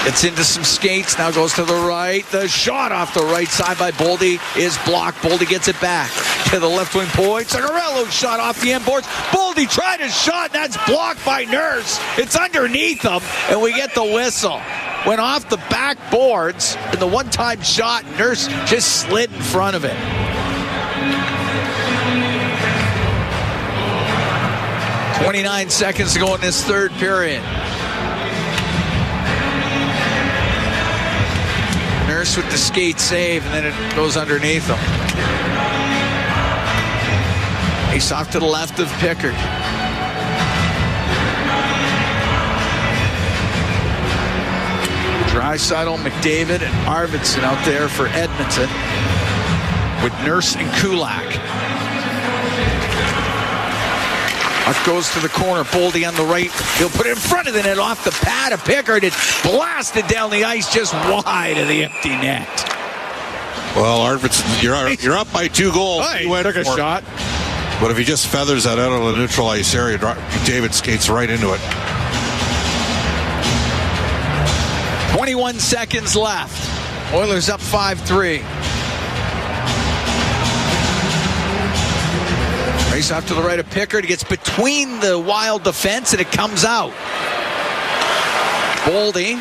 Gets into some skates. Now goes to the right. The shot off the right side by Boldy is blocked. Boldy gets it back to the left wing point. Zuccarello shot off the end boards. Boldy tried a shot. That's blocked by Nurse. It's underneath him, and we get the whistle. Went off the back boards, and the one-time shot, Nurse just slid in front of it. .29 seconds to go in this third period. Nurse with the skate save, and then it goes underneath him. Face off to the left of Pickard. Draisaitl, McDavid, and Arvidsson out there for Edmonton with Nurse and Kulak. Puck goes to the corner. Boldy on the right. He'll put it in front of the net off the pad of Pickard. It's blasted down the ice just wide of the empty net. Well, Arvidsson, you're up by 2 goals. He took a shot. But if he just feathers that out of the neutral ice area, David skates right into it. 21 seconds left. Oilers up 5-3. Race off to the right of Pickard. He gets between the Wild defense, and it comes out. Boldy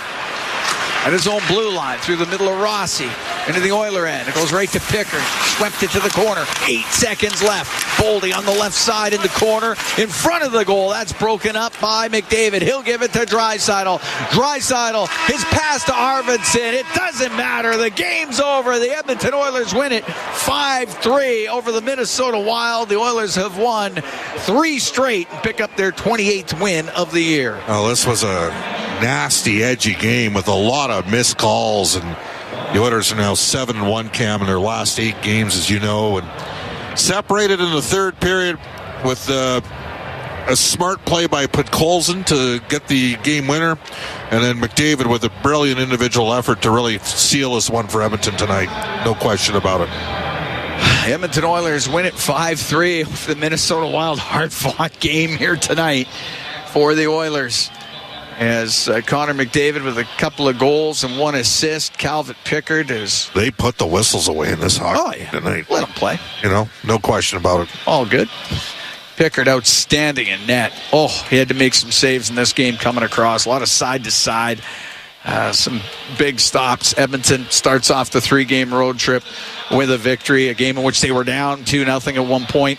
at his own blue line through the middle of Rossi into the Oiler end. It goes right to Pickard. Swept it to the corner. 8 seconds left. Boldy on the left side in the corner in front of the goal. That's broken up by McDavid. He'll give it to Draisaitl. Draisaitl, his pass to Arvidsson. It doesn't matter. The game's over. The Edmonton Oilers win it 5-3 over the Minnesota Wild. The Oilers have won 3 straight and pick up their 28th win of the year. Oh, this was a nasty, edgy game with a lot of missed calls, and the Oilers are now 7-1, Cam, in their last 8 games, as you know, and separated in the third period with a smart play by Podkolzin to get the game winner, and then McDavid with a brilliant individual effort to really seal this one for Edmonton tonight. No question about it. Edmonton Oilers win it 5-3 with the Minnesota Wild. Hard-fought game here tonight for the Oilers. As Connor McDavid with a couple of goals and 1 assist. Calvin Pickard is... They put the whistles away in this hockey tonight. Let them play. You know, no question about it. All good. Pickard outstanding in net. Oh, he had to make some saves in this game coming across. A lot of side-to-side. Some big stops. Edmonton starts off the 3-game road trip with a victory. A game in which they were down 2-0 at one point,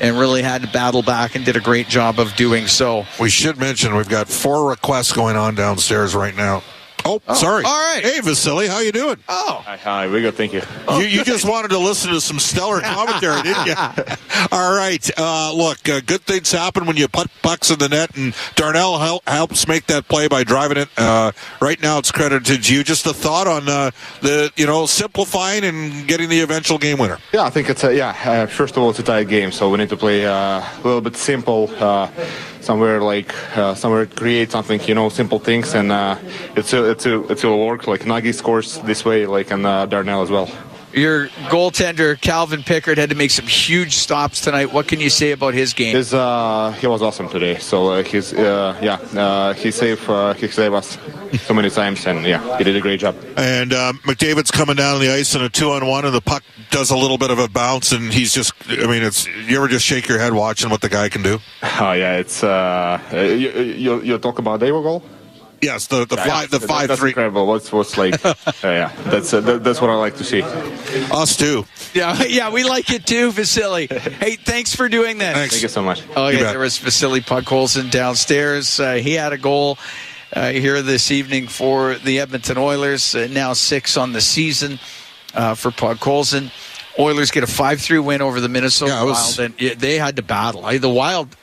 and really had to battle back and did a great job of doing so. We should mention we've got 4 requests going on downstairs right now. Oh, sorry. All right. Hey, Vasily, how you doing? Oh. Hi, we good, thank you. You just wanted to listen to some stellar commentary, didn't you? All right. Look, good things happen when you put pucks in the net, and Darnell helps make that play by driving it. Right now, it's credited to you. Just a thought on the simplifying and getting the eventual game winner. Yeah, I think it's first of all, it's a tight game, so we need to play a little bit simple. Somewhere create something, simple things, and it will work. Like Nagy scores this way, and Darnell as well. Your goaltender Calvin Pickard had to make some huge stops tonight. What can you say about his game? He was awesome today. So he saved us so many times, and he did a great job. And McDavid's coming down on the ice in a 2-on-1, and the puck does a little bit of a bounce, and he's just. I mean, you ever just shake your head watching what the guy can do? Oh yeah, it's you talk about Davo goal. Yes, the 5-3. That's incredible. What's like? That's what I like to see. Us too. Yeah, we like it too, Vasily. Hey, thanks for doing that. Thank you so much. Oh yeah, there was Vasily Podkolzin downstairs. He had a goal here this evening for the Edmonton Oilers. Now 6 on the season for Podkolzin. Oilers get a 5-3 win over the Minnesota Wild, and they had to battle. The Wild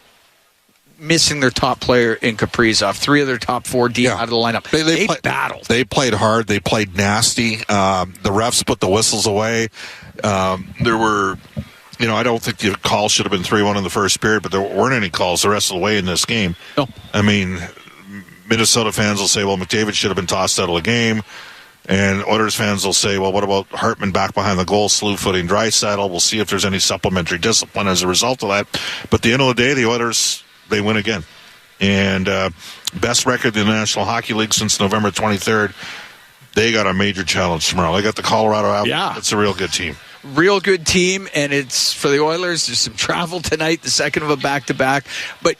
missing their top player in Kaprizov, 3 of their top 4 deep out of the lineup. They battled. They played hard. They played nasty. The refs put the whistles away. There were, I don't think the call should have been 3-1 in the first period, but there weren't any calls the rest of the way in this game. No. I mean, Minnesota fans will say, well, McDavid should have been tossed out of the game. And Oilers fans will say, well, what about Hartman back behind the goal, slew-footing Draisaitl? We'll see if there's any supplementary discipline as a result of that. But at the end of the day, the Oilers, they win again. And best record in the National Hockey League since November 23rd. They got a major challenge tomorrow. They got the Colorado Avalanche. Yeah. It's a real good team. Real good team, and it's for the Oilers. There's some travel tonight, the second of a back-to-back. But,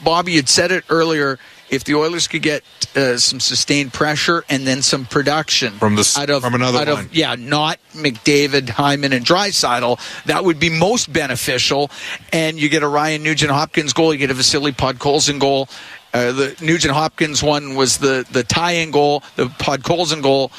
Bobby, you'd said it earlier, if the Oilers could get some sustained pressure and then some production from another line. Not McDavid, Hyman, and Draisaitl, that would be most beneficial. And you get a Ryan Nugent-Hopkins goal, you get a Vasily Podkolzin goal. The Nugent-Hopkins one was the tie-in goal. The Podkolzin goal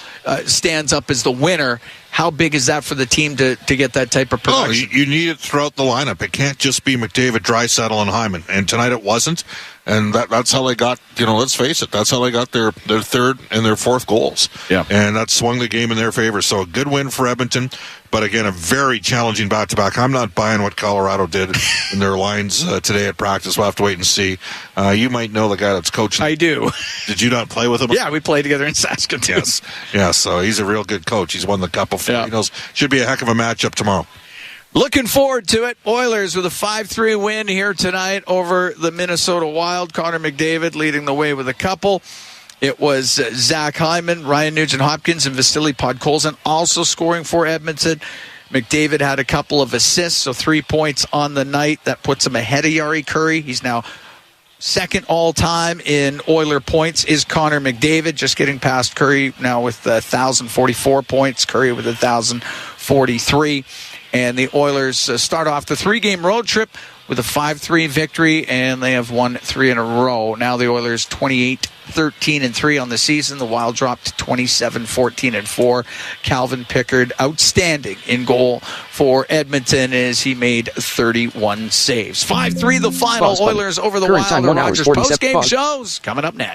stands up as the winner. How big is that for the team to get that type of production? You need it throughout the lineup. It can't just be McDavid, Draisaitl, and Hyman. And tonight it wasn't. And that's how they got, let's face it, that's how they got their third and their fourth goals. Yeah. And that swung the game in their favor. So a good win for Edmonton. But again, a very challenging back-to-back. I'm not buying what Colorado did in their lines today at practice. We'll have to wait and see. You might know the guy that's coaching. I do. Did you not play with him? Yeah, we played together in Saskatoon. Yes. Yeah, so he's a real good coach. He's won the Cup before. Yeah. He knows. Should be a heck of a matchup tomorrow. Looking forward to it. Oilers with a 5-3 win here tonight over the Minnesota Wild. Connor McDavid leading the way with a couple. It was Zach Hyman, Ryan Nugent-Hopkins, and Vasily Podkolzin also scoring for Edmonton. McDavid had a couple of assists, so 3 points on the night. That puts him ahead of Jari Kurri. He's now second all-time in Oiler points is Connor McDavid, just getting past Kurri now with 1,044 points. Kurri with 1,043. And the Oilers start off the 3-game road trip with a 5-3 victory, and they have won 3 in a row. Now the Oilers 28-13-3 on the season. The Wild dropped 27-14-4. Calvin Pickard outstanding in goal for Edmonton as he made 31 saves. 5-3 the final. Oilers over the Wild. The Rogers post-game shows coming up next.